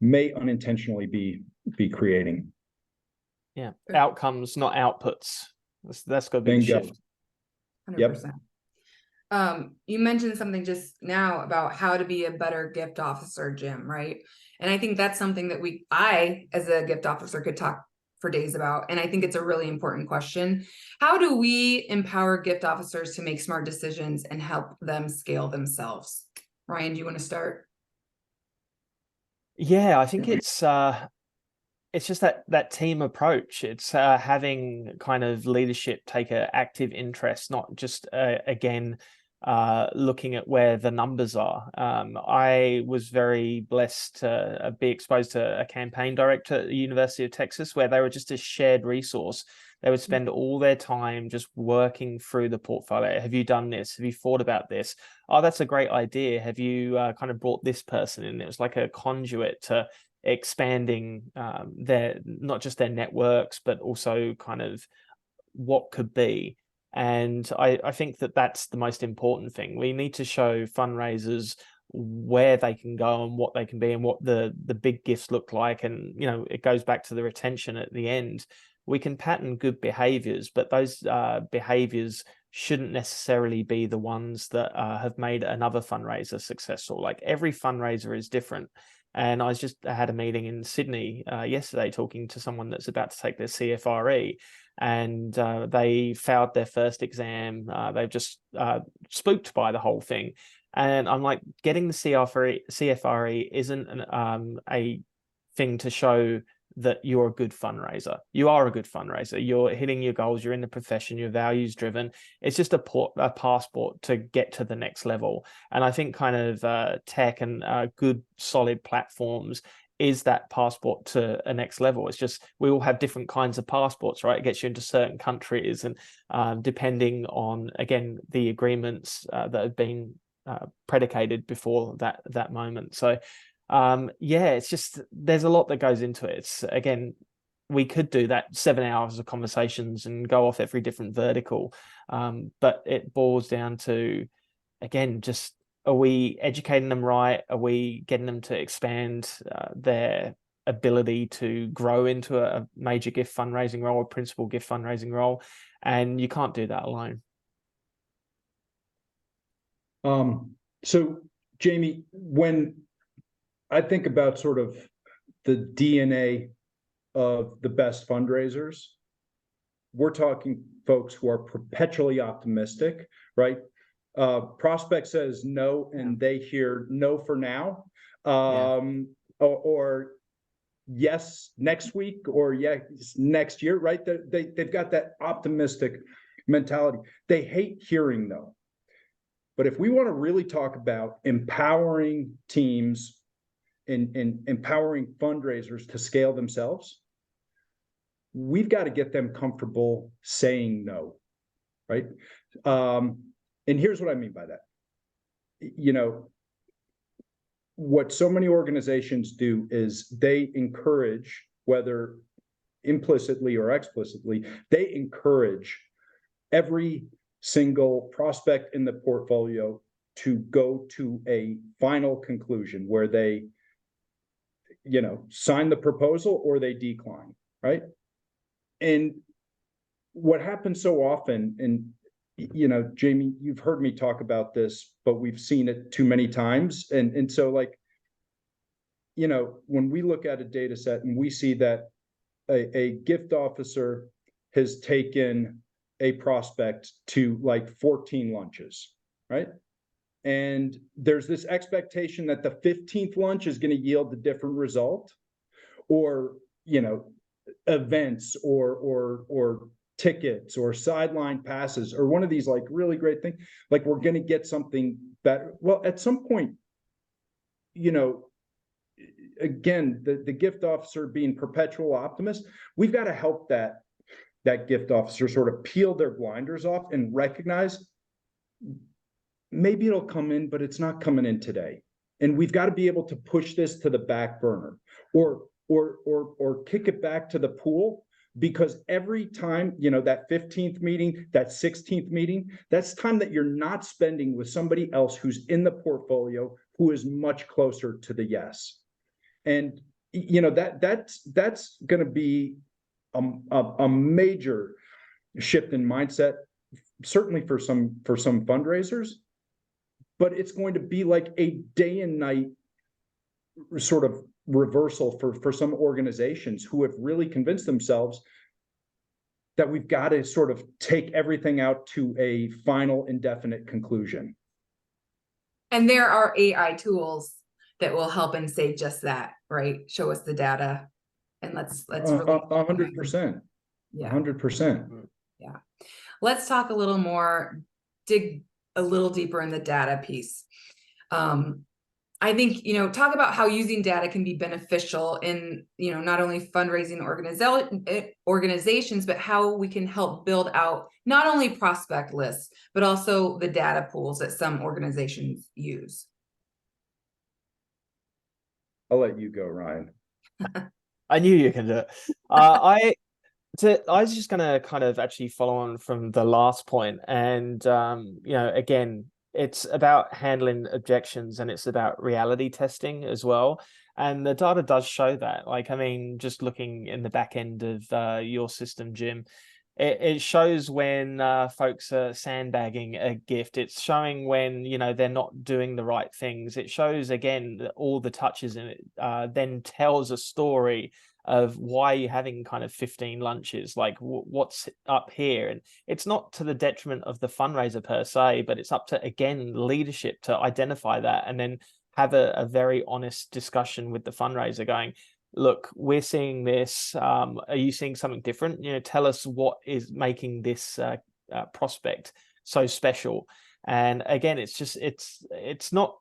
may unintentionally be creating. Yeah, outcomes, not outputs. That's got to be the Bingo. shift. 100%. You mentioned something just now about how to be a better gift officer, Jim, right? And I think that's something that I, as a gift officer, could talk for days about. And I think it's a really important question. How do we empower gift officers to make smart decisions and help them scale themselves? Ryan, do you want to start? Yeah, I think it's just that team approach. It's having kind of leadership take an active interest, not just again looking at where the numbers are. I was very blessed to be exposed to a campaign director at the University of Texas, where they were just a shared resource. They would spend all their time just working through the portfolio. Have you done this? Have you thought about this? Oh, that's a great idea. Have you kind of brought this person in? It was like a conduit to expanding their, not just their networks, but also kind of what could be. And I think that's the most important thing. We need to show fundraisers where they can go and what they can be and what the big gifts look like. And, you know, it goes back to the retention at the end. We can pattern good behaviors, but those behaviors shouldn't necessarily be the ones that have made another fundraiser successful. Like, every fundraiser is different. And I had a meeting in Sydney yesterday talking to someone that's about to take their CFRE, and they failed their first exam. They've just spooked by the whole thing. And I'm like, getting the CFRE isn't a thing to show that you're a good fundraiser. You are a good fundraiser. You're hitting your goals. You're in the profession. You're values driven. It's just a passport to get to the next level. And I think kind of tech and good solid platforms is that passport to a next level. It's just, we all have different kinds of passports, right? It gets you into certain countries, and depending on, again, the agreements that have been predicated before that moment. So yeah, it's just, there's a lot that goes into it. It's, again, we could do that 7 hours of conversations and go off every different vertical, but it boils down to, again, just, are we educating them right? Are we getting them to expand their ability to grow into a major gift fundraising role, a principal gift fundraising role? And you can't do that alone. So Jamie, when I think about sort of the DNA of the best fundraisers, we're talking folks who are perpetually optimistic, right? Prospect says no, and they hear no for now, or yes next week, or yes next year, right? They've got that optimistic mentality. They hate hearing no. But if we want to really talk about empowering teams and empowering fundraisers to scale themselves, we've got to get them comfortable saying no, right? And here's what I mean by that. You know, what so many organizations do is they encourage, whether implicitly or explicitly, they encourage every single prospect in the portfolio to go to a final conclusion where they, you know, sign the proposal or they decline, right? And what happens so often, and you know, Jamie, you've heard me talk about this, but we've seen it too many times. And so, like, you know, when we look at a data set and we see that a gift officer has taken a prospect to like 14 lunches, right? And there's this expectation that the 15th lunch is going to yield a different result, or, you know, events or tickets or sideline passes or one of these like really great things, like we're going to get something better. Well, at some point, you know, again, the gift officer being perpetual optimist, we've got to help that gift officer sort of peel their blinders off and recognize maybe it'll come in, but it's not coming in today. And we've got to be able to push this to the back burner or kick it back to the pool, because every time, you know, that 15th meeting, that 16th meeting, that's time that you're not spending with somebody else who's in the portfolio, who is much closer to the yes. And, you know, that's going to be a major shift in mindset, certainly for some fundraisers, but it's going to be like a day and night sort of reversal for some organizations who have really convinced themselves that we've got to sort of take everything out to a final indefinite conclusion. And there are AI tools that will help and say just that, right? Show us the data and let's 100%. Yeah. 100%. Yeah. Let's talk a little more, dig a little deeper in the data piece. I think, you know, talk about how using data can be beneficial in, you know, not only fundraising organizations, but how we can help build out not only prospect lists, but also the data pools that some organizations use. I'll let you go, Ryan. I knew you can do it. I was just going to kind of actually follow on from the last point, and you know, again, it's about handling objections and it's about reality testing as well. And the data does show that. Like, I mean, just looking in the back end of your system, Jim, it shows when folks are sandbagging a gift. It's showing when, you know, they're not doing the right things. It shows, again, that all the touches in it then tells a story of why you're having kind of 15 lunches, like what's up here. And it's not to the detriment of the fundraiser per se, but it's up to, again, leadership to identify that and then have a very honest discussion with the fundraiser going, look, we're seeing this. Are you seeing something different? You know, tell us what is making this prospect so special. And again, it's just, it's not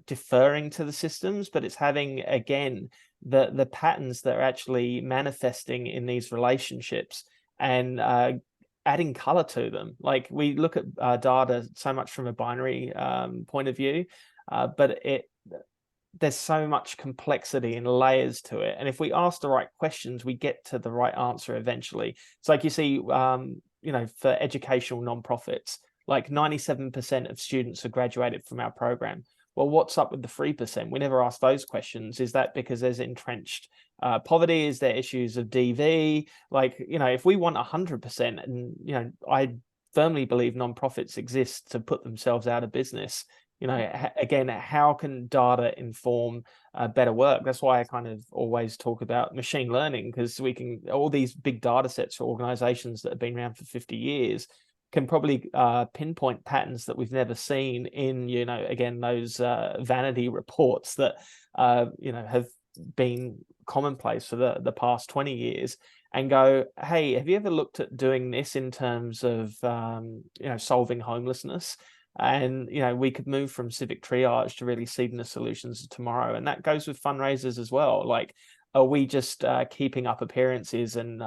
deferring to the systems, but it's having, again, the patterns that are actually manifesting in these relationships and adding color to them. Like, we look at data so much from a binary point of view, but there's so much complexity and layers to it. And if we ask the right questions, we get to the right answer eventually. It's like you see, you know, for educational nonprofits, like 97% of students are graduated from our program. Well, what's up with the 3%? We never ask those questions. Is that because there's entrenched poverty? Is there issues of DV? Like, you know, if we want 100%, and, you know, I firmly believe nonprofits exist to put themselves out of business. You know, again, how can data inform better work? That's why I kind of always talk about machine learning, because we can, all these big data sets for organizations that have been around for 50 years can probably pinpoint patterns that we've never seen in, you know, again, those vanity reports that, you know, have been commonplace for the past 20 years, and go, hey, have you ever looked at doing this in terms of, you know, solving homelessness? And, you know, we could move from civic triage to really seeding the solutions of tomorrow. And that goes with fundraisers as well. Like, are we just keeping up appearances and,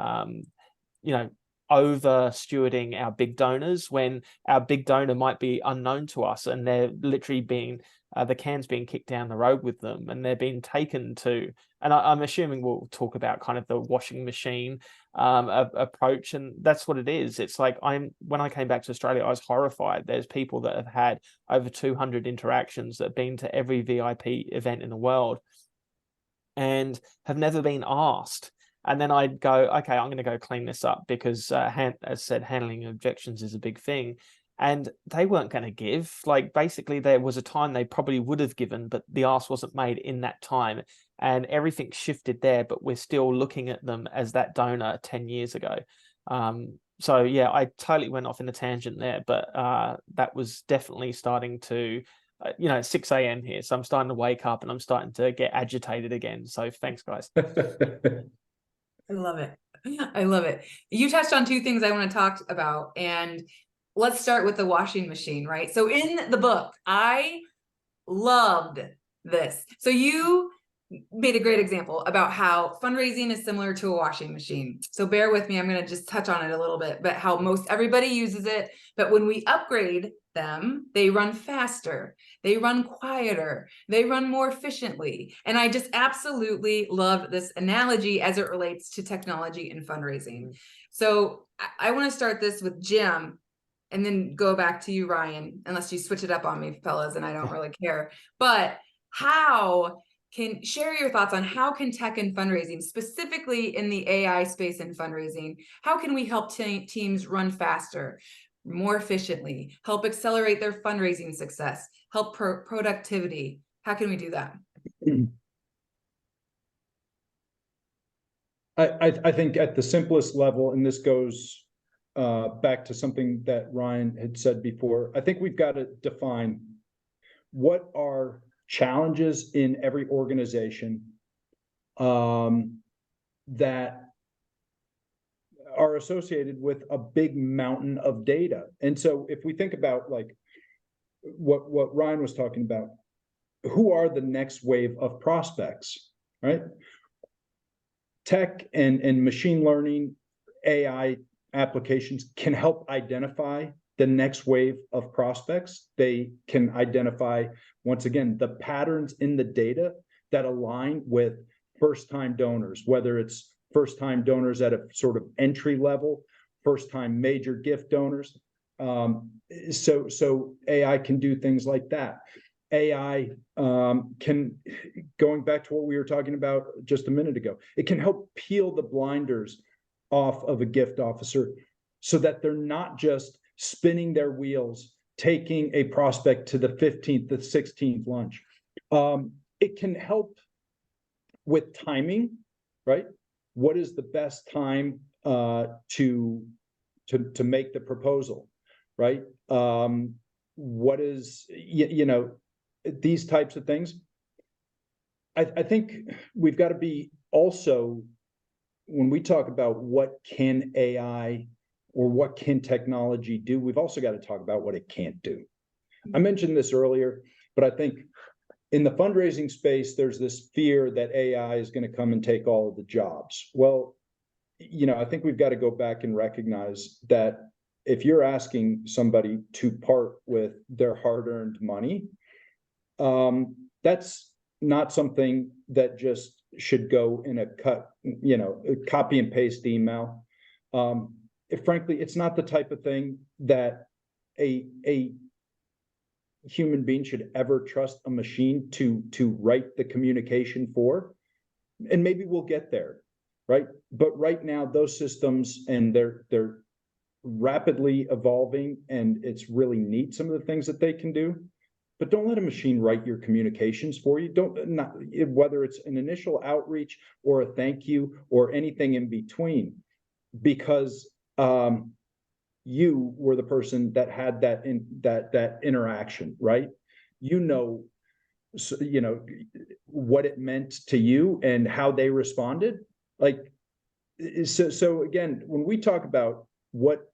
you know, over stewarding our big donors when our big donor might be unknown to us, and they're literally being the can's being kicked down the road with them, and they're being taken to, and I'm assuming we'll talk about kind of the washing machine approach, and that's what it is. It's like, when I came back to Australia, I was horrified. There's people that have had over 200 interactions, that have been to every VIP event in the world and have never been asked. And then I'd go, okay, I'm going to go clean this up, because as I said, handling objections is a big thing. And they weren't going to give. Like, basically, there was a time they probably would have given, but the ask wasn't made in that time. And everything shifted there, but we're still looking at them as that donor 10 years ago. So yeah, I totally went off in a tangent there, but that was definitely starting to, it's 6 a.m. here, so I'm starting to wake up and I'm starting to get agitated again. So thanks, guys. I love it. I love it. You touched on two things I want to talk about, and let's start with the washing machine, right? So in the book, I loved this. So you made a great example about how fundraising is similar to a washing machine. So bear with me, I'm going to just touch on it a little bit, but how most everybody uses it. But when we upgrade them, they run faster, they run quieter, they run more efficiently. And I just absolutely love this analogy as it relates to technology and fundraising. So I want to start this with Jim and then go back to you, Ryan, unless you switch it up on me, fellas, and I don't really care. But share your thoughts on how can tech and fundraising, specifically in the AI space and fundraising, how can we help teams run faster, more efficiently, help accelerate their fundraising success, help productivity? How can we do that? I think at the simplest level, and this goes back to something that Ryan had said before, I think we've got to define what are challenges in every organization that are associated with a big mountain of data. And so if we think about like what Ryan was talking about, who are the next wave of prospects, right? Tech and machine learning, AI applications can help identify the next wave of prospects. They can identify, once again, the patterns in the data that align with first-time donors, whether it's first-time donors at a sort of entry level, first-time major gift donors. So AI can do things like that. AI can, going back to what we were talking about just a minute ago, it can help peel the blinders off of a gift officer so that they're not just spinning their wheels, taking a prospect to the 15th, the 16th lunch. It can help with timing, right? What is the best time to make the proposal, right? What is, these types of things. I think we've got to be also, when we talk about what can AI or what can technology do, we've also got to talk about what it can't do. I mentioned this earlier, but I think in the fundraising space, there's this fear that AI is going to come and take all of the jobs. Well, I think we've got to go back and recognize that if you're asking somebody to part with their hard-earned money, that's not something that just should go in a copy and paste email. Frankly, it's not the type of thing that a human being should ever trust a machine to write the communication for. And maybe we'll get there, right? But right now, those systems, and they're rapidly evolving, and it's really neat, some of the things that they can do. But don't let a machine write your communications for you. Whether it's an initial outreach or a thank you or anything in between, because you were the person that had that interaction, right? What it meant to you and how they responded. So again, when we talk about what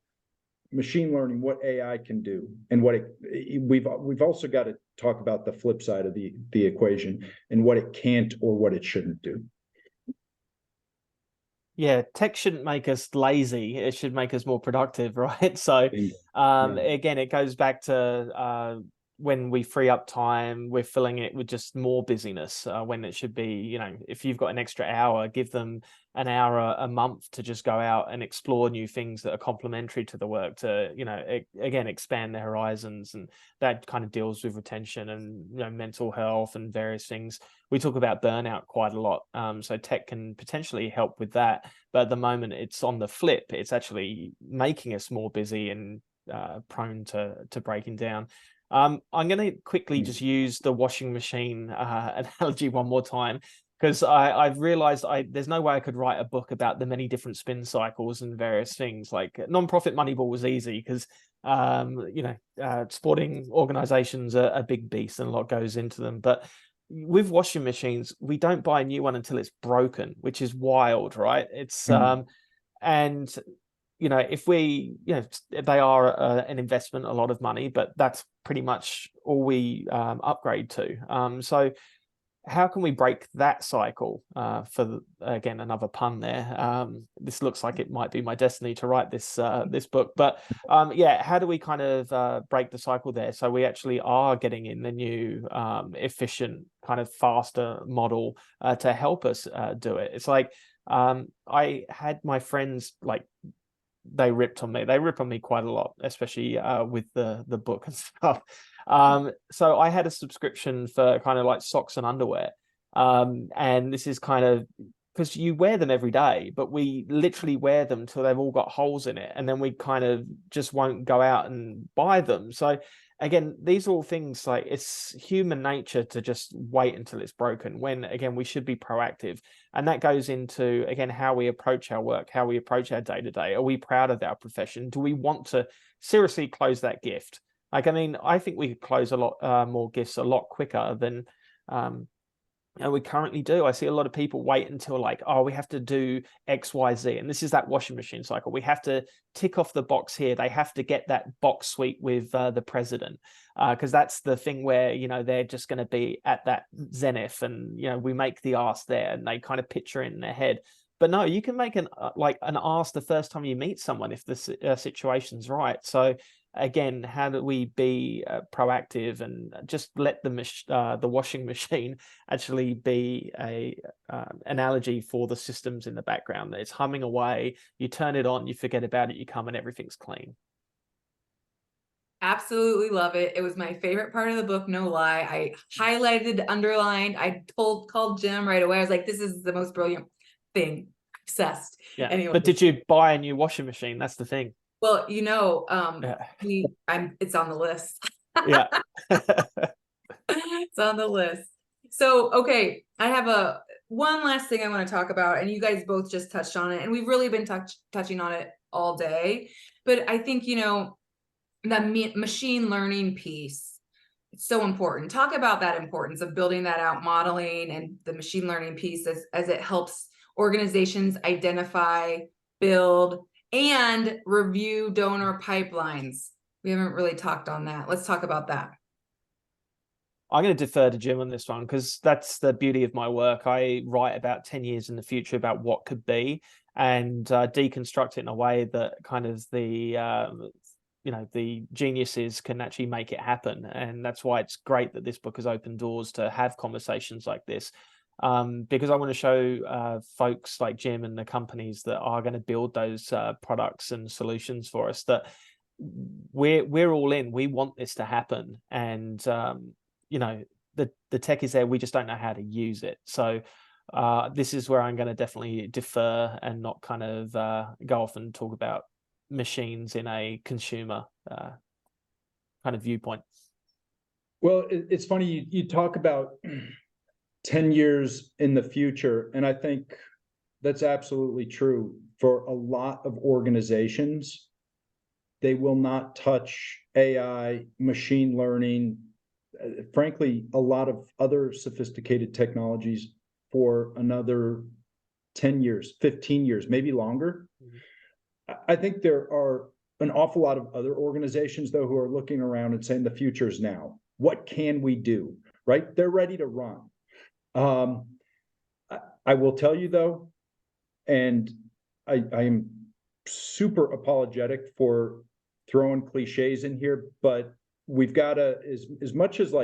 machine learning, what AI can do, and we've also got to talk about the flip side of the equation and what it can't or what it shouldn't do. Yeah, tech shouldn't make us lazy. It should make us more productive, right? So again, it goes back to when we free up time, we're filling it with just more busyness when it should be, if you've got an extra hour, give them an hour a month to just go out and explore new things that are complementary to the work to, again, expand their horizons. And that kind of deals with retention and mental health and various things. We talk about burnout quite a lot. So tech can potentially help with that. But at the moment, it's on the flip. It's actually making us more busy and prone to breaking down. I'm going to quickly just use the washing machine analogy one more time. because I've realized there's no way I could write a book about the many different spin cycles and various things. Like Nonprofit Moneyball was easy because sporting organizations are a big beast and a lot goes into them. But with washing machines, we don't buy a new one until it's broken, which is wild, right? It's and if we, they are an investment, a lot of money, but that's pretty much all we upgrade to. So how can we break that cycle? Again, another pun there. This looks like it might be my destiny to write this book, but how do we kind of break the cycle there so we actually are getting in the new efficient, kind of faster model to help us do it? It's like I had my friends they ripped on me. They rip on me quite a lot, especially with the book and stuff. So I had a subscription for kind of like socks and underwear. And this is kind of because you wear them every day, but we literally wear them till they've all got holes in it. And then we kind of just won't go out and buy them. So again, these are all things like it's human nature to just wait until it's broken when, again, we should be proactive. And that goes into, again, how we approach our work, how we approach our day-to-day. Are we proud of our profession? Do we want to seriously close that gift? Like, I mean, I think we could close a lot more gifts a lot quicker than we currently do. I see a lot of people wait until we have to do X, Y, Z. And this is that washing machine cycle. We have to tick off the box here. They have to get that box suite with the president because that's the thing where, they're just going to be at that zenith and, we make the ask there and they kind of picture it in their head. But no, you can make an ask the first time you meet someone if the situation's right. So again, how do we be proactive and just let the washing machine actually be a analogy for the systems in the background? It's humming away. You turn it on, you forget about it, you come and everything's clean. Absolutely love it. It was my favorite part of the book, no lie. I highlighted, underlined. I called Jim right away. I was like, this is the most brilliant thing. Obsessed. Yeah. Anyway. But did you buy a new washing machine? That's the thing. Well, it's on the list. Yeah. It's on the list. So, okay, I have one last thing I want to talk about, and you guys both just touched on it, and we've really been touching on it all day. But I think, the machine learning piece, it's so important. Talk about that importance of building that out, modeling, and the machine learning piece as it helps organizations identify, build, and review donor pipelines. We haven't really talked on that. Let's talk about that. I'm going to defer to Jim on this one because that's the beauty of my work. I write about 10 years in the future about what could be and deconstruct it in a way that kind of the geniuses can actually make it happen. And that's why it's great that this book has opened doors to have conversations like this. Because I want to show folks like Jim and the companies that are going to build those products and solutions for us that we're all in. We want this to happen, and the tech is there. We just don't know how to use it. So this is where I'm going to definitely defer and not kind of go off and talk about machines in a consumer kind of viewpoint. Well, it's funny you talk about 10 years in the future. And I think that's absolutely true for a lot of organizations. They will not touch AI, machine learning, frankly, a lot of other sophisticated technologies for another 10 years, 15 years, maybe longer. Mm-hmm. I think there are an awful lot of other organizations, though, who are looking around and saying the future is now. What can we do? Right? They're ready to run. I will tell you though, and I am super apologetic for throwing cliches in here, but we've got to, as much as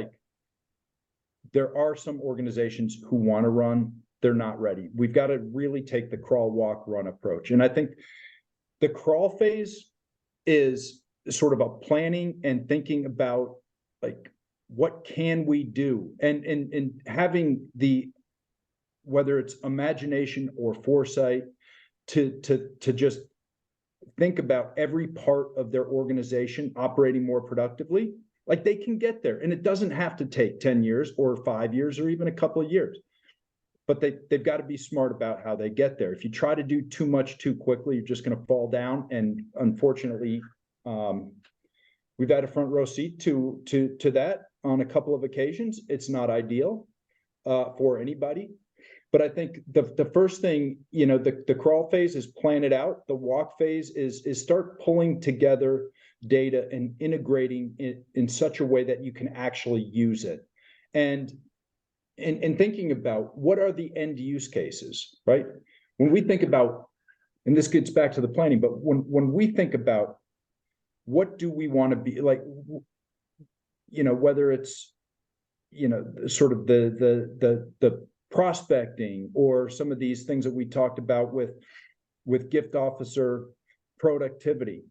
there are some organizations who want to run, they're not ready. We've got to really take the crawl, walk, run approach. And I think the crawl phase is sort of a planning and thinking about what can we do, and having whether it's imagination or foresight to just think about every part of their organization operating more productively. They can get there, and it doesn't have to take 10 years or 5 years or even a couple of years. but they've got to be smart about how they get there. If you try to do too much too quickly, you're just going to fall down. And unfortunately, we've had a front row seat to that on a couple of occasions. It's not ideal for anybody. But I think the first thing, the crawl phase is plan it out. The walk phase is start pulling together data and integrating it in such a way that you can actually use it. And thinking about what are the end use cases, right? When we think about, and this gets back to the planning, but when we think about what do we want to be like, whether it's, sort of the prospecting or some of these things that we talked about with gift officer productivity,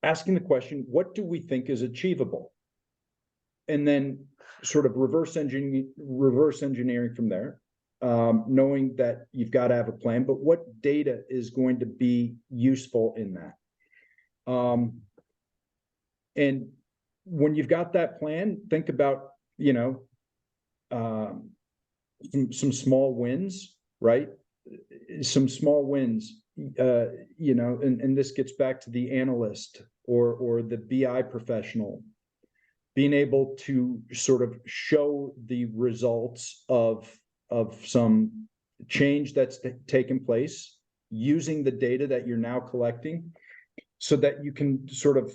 asking the question, what do we think is achievable? And then sort of reverse engineering from there, knowing that you've got to have a plan, but what data is going to be useful in that? And when you've got that plan, think about, some small wins, right? Some small wins, and this gets back to the analyst or the BI professional, being able to sort of show the results of some change that's taken place using the data that you're now collecting so that you can sort of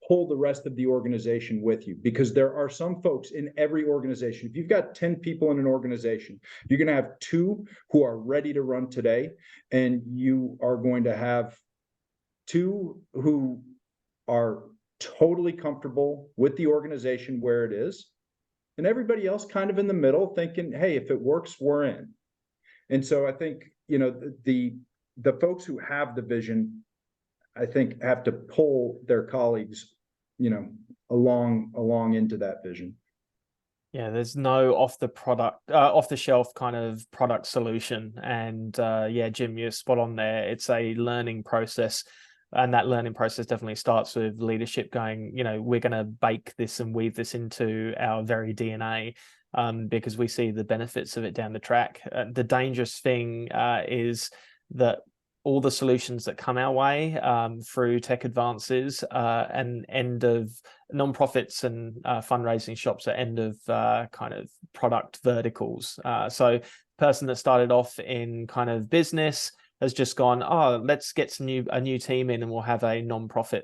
pull the rest of the organization with you, because there are some folks in every organization. If you've got 10 people in an organization, you're going to have 2 who are ready to run today, and you are going to have 2 who are totally comfortable with the organization where it is, and everybody else kind of in the middle thinking, hey, if it works, we're in. And so I think, the folks who have the vision, I think, have to pull their colleagues, along into that vision. Yeah, there's no off the shelf kind of product solution. And yeah, Jim, you're spot on there. It's a learning process. And that learning process definitely starts with leadership going, we're going to bake this and weave this into our very DNA, because we see the benefits of it down the track. The dangerous thing is that all the solutions that come our way through tech advances and end of nonprofits and fundraising shops are end of kind of product verticals. So person that started off in kind of business has just gone, oh, let's get a new team in and we'll have a nonprofit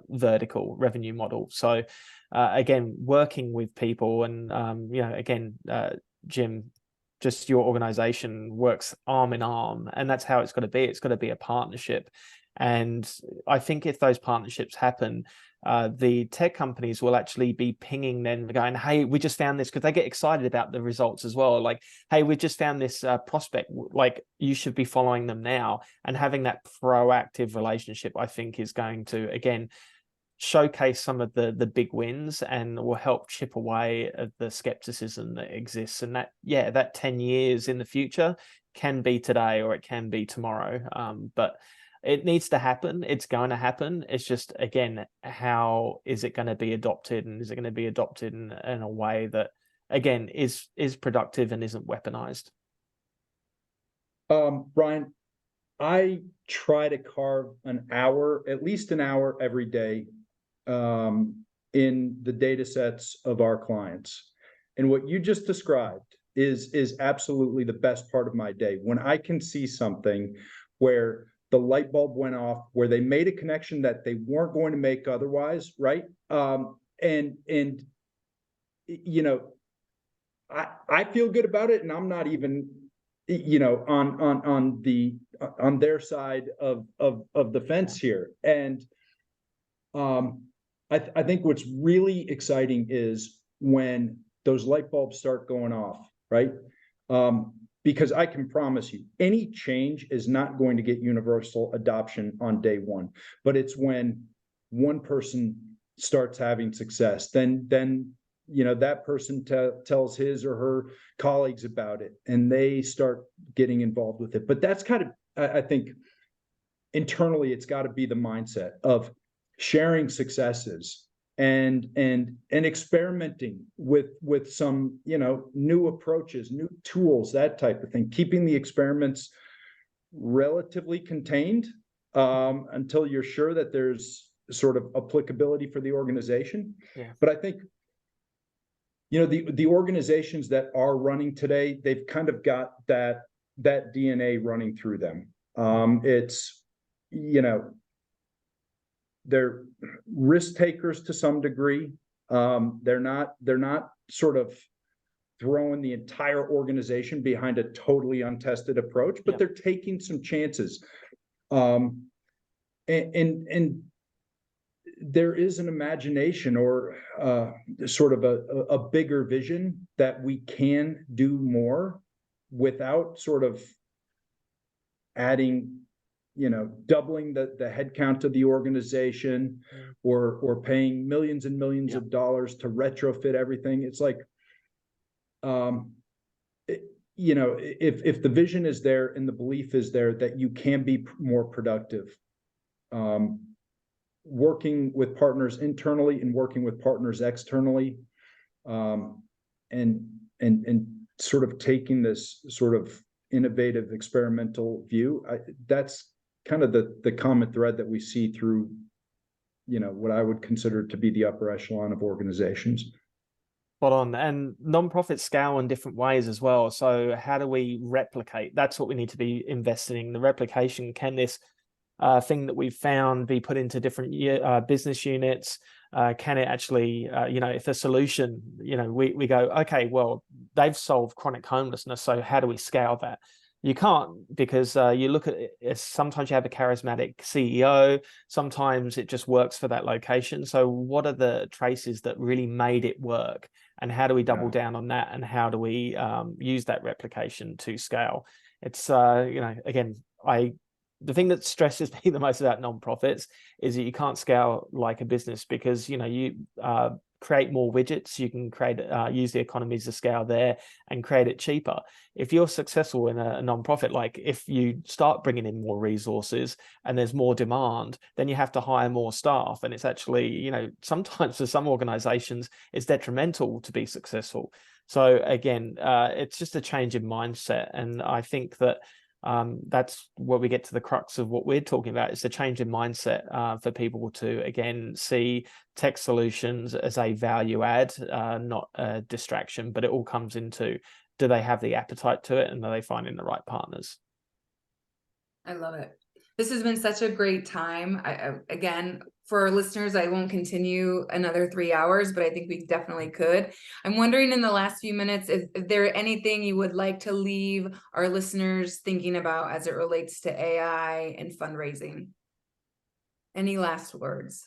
vertical revenue model. So again, working with people and, again, Jim, just your organization works arm in arm, and that's how it's got to be. It's got to be a partnership. And I think if those partnerships happen, the tech companies will actually be pinging them going, hey, we just found this, because they get excited about the results as well. Like, hey, we just found this prospect, like you should be following them now. And having that proactive relationship, I think, is going to, again, showcase some of the big wins and will help chip away at the skepticism that exists. And that 10 years in the future can be today or it can be tomorrow. But it needs to happen. It's going to happen. It's just, again, how is it going to be adopted? And is it going to be adopted in a way that, again, is productive and isn't weaponized? Brian, I try to carve at least an hour every day in the data sets of our clients. And what you just described is absolutely the best part of my day. When I can see something where the light bulb went off, where they made a connection that they weren't going to make otherwise, right? And I feel good about it, and I'm not even on their side of the fence here. And I think what's really exciting is when those light bulbs start going off, right? Because I can promise you, any change is not going to get universal adoption on day one, but it's when one person starts having success, then that person tells his or her colleagues about it, and they start getting involved with it. But that's kind of, I think, internally, it's got to be the mindset of sharing successes and experimenting with some, you know, new approaches, new tools, that type of thing, keeping the experiments relatively contained until you're sure that there's sort of applicability for the organization. Yeah. But I think, you know, the organizations that are running today, they've kind of got that DNA running through them. It's, you know, they're risk takers to some degree. They're not sort of throwing the entire organization behind a totally untested approach, but they're taking some chances. And there is an imagination or sort of a bigger vision that we can do more without sort of adding, you know, doubling the headcount of the organization or paying millions and millions of dollars to retrofit everything. It's like, you know, if the vision is there and the belief is there that you can be more productive, working with partners internally and working with partners externally, and sort of taking this sort of innovative experimental view, that's kind of the common thread that we see through, you know, what I would consider to be the upper echelon of organizations. Spot on. And nonprofits scale in different ways as well. So how do we replicate? That's what we need to be investing in. The replication. Can this thing that we've found be put into different business units? Can it actually, you know, if a solution, you know, we go, okay, well, they've solved chronic homelessness, so how do we scale that? You can't, because you look at it, sometimes you have a charismatic CEO, sometimes it just works for that location. So what are the traces that really made it work? And how do we double down on that? And how do we use that replication to scale? It's, you know, again, the thing that stresses me the most about nonprofits is that you can't scale like a business, because, you know, you create more widgets, you can create use the economies of scale there and create it cheaper. If you're successful in a nonprofit, like if you start bringing in more resources and there's more demand, then you have to hire more staff, and it's actually, you know, sometimes for some organizations it's detrimental to be successful. So again, it's just a change in mindset, and I think that that's where we get to the crux of what we're talking about. It's a change in mindset for people to, again, see tech solutions as a value add, not a distraction, but it all comes into, do they have the appetite to it, and are they finding the right partners? I love it. This has been such a great time. Again, for our listeners, I won't continue another 3 hours, but I think we definitely could. I'm wondering in the last few minutes, if there anything you would like to leave our listeners thinking about as it relates to AI and fundraising? Any last words?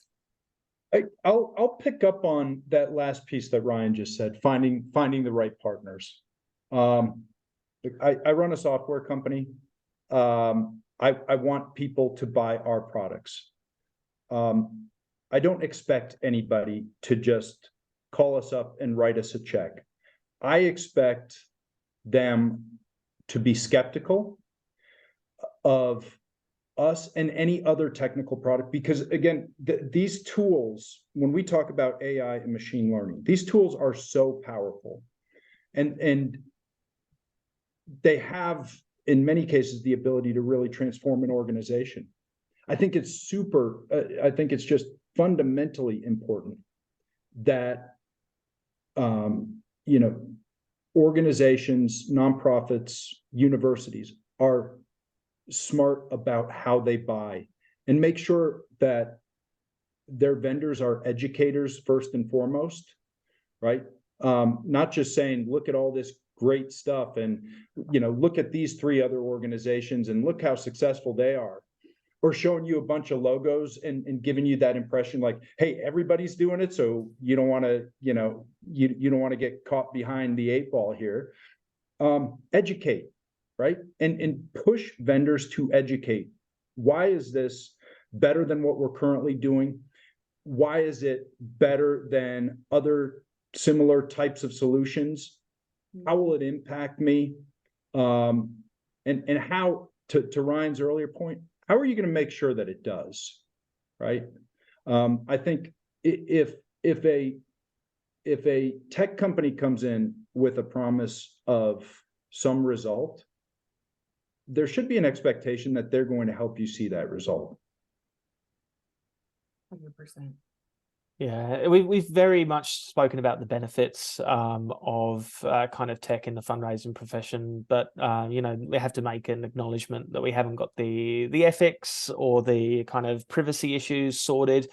I'll pick up on that last piece that Ryan just said, finding the right partners. I run a software company. I want people to buy our products. I don't expect anybody to just call us up and write us a check. I expect them to be skeptical of us and any other technical product, because again, these tools, when we talk about AI and machine learning, these tools are so powerful, and they have, in many cases, the ability to really transform an organization. I think it's I think it's just fundamentally important that, you know, organizations, nonprofits, universities are smart about how they buy, and make sure that their vendors are educators first and foremost, right? Not just saying, look at all this great stuff, and, you know, look at these 3 other organizations and look how successful they are, or showing you a bunch of logos and giving you that impression like, hey, everybody's doing it, so you don't want to, you know, you don't want to get caught behind the 8 ball here. Educate, right? And push vendors to educate. Why is this better than what we're currently doing? Why is it better than other similar types of solutions? How will it impact me? And how, to Ryan's earlier point, how are you going to make sure that it does, right? I think if if a tech company comes in with a promise of some result, there should be an expectation that they're going to help you see that result. 100%. Yeah, we've very much spoken about the benefits of kind of tech in the fundraising profession, but you know, we have to make an acknowledgement that we haven't got the ethics or the kind of privacy issues sorted.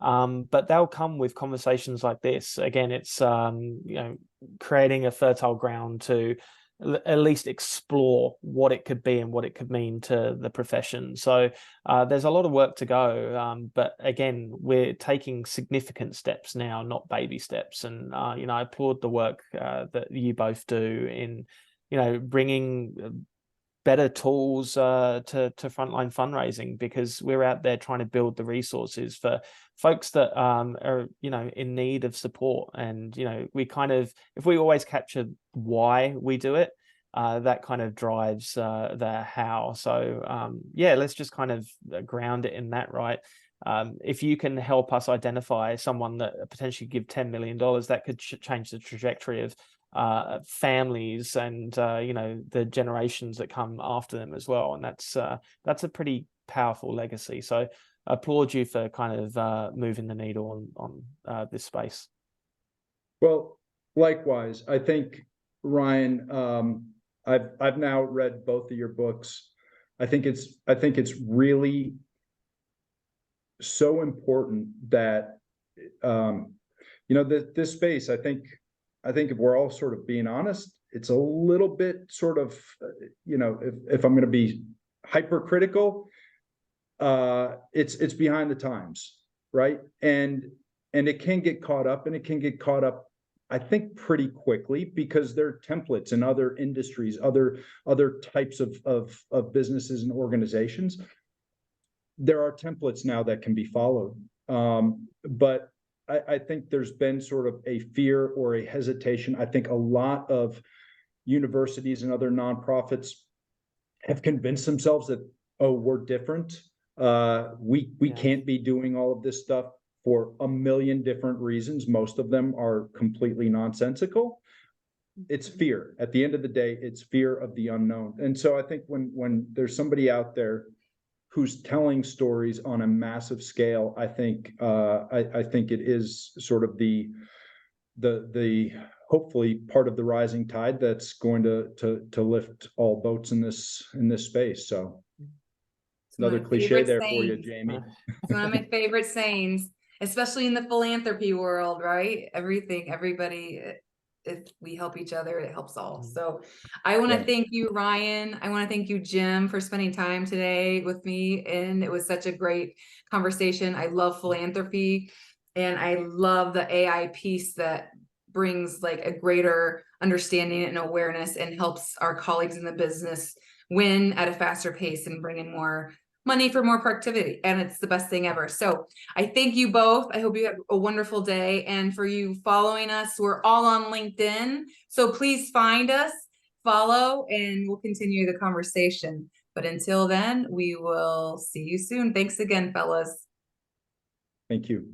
But they'll come with conversations like this. Again, it's you know, creating a fertile ground to at least explore what it could be and what it could mean to the profession. So there's a lot of work to go, but again, we're taking significant steps now, not baby steps. And you know, I applaud the work that you both do in, you know, bringing better tools to frontline fundraising, because we're out there trying to build the resources for folks that are, you know, in need of support. And, you know, we kind of, if we always capture why we do it, that kind of drives the how. So yeah, let's just kind of ground it in that, right? If you can help us identify someone that potentially give $10 million, that could change the trajectory of families and you know, the generations that come after them as well. And that's a pretty powerful legacy. So I applaud you for kind of moving the needle on this space. Well, Likewise, I think, Ryan, I've now read both of your books. I think it's really so important that you know, this space, I think if we're all sort of being honest, it's a little bit sort of, you know, if I'm going to be hypercritical, it's behind the times, right? And it can get caught up, and it can get caught up, I think, pretty quickly, because there are templates in other industries, other types of businesses and organizations. There are templates now that can be followed, but I think there's been sort of a fear or a hesitation. I think a lot of universities and other nonprofits have convinced themselves that, oh, we're different. We can't be doing all of this stuff for a million different reasons. Most of them are completely nonsensical. It's fear. At the end of the day, it's fear of the unknown. And so I think when there's somebody out there who's telling stories on a massive scale, I think it is sort of the hopefully part of the rising tide that's going to lift all boats in this space. So another cliche there for you, Jamie. It's one of my favorite sayings, especially in the philanthropy world, right? Everybody, if we help each other, it helps all. So I want to thank you, Ryan. I want to thank you, Jim, for spending time today with me. And it was such a great conversation. I love philanthropy, and I love the AI piece that brings like a greater understanding and awareness and helps our colleagues in the business win at a faster pace and bring in more money for more productivity. And it's the best thing ever. So I thank you both. I hope you have a wonderful day. And for you following us, we're all on LinkedIn. So please find us, follow, and we'll continue the conversation. But until then, we will see you soon. Thanks again, fellas. Thank you.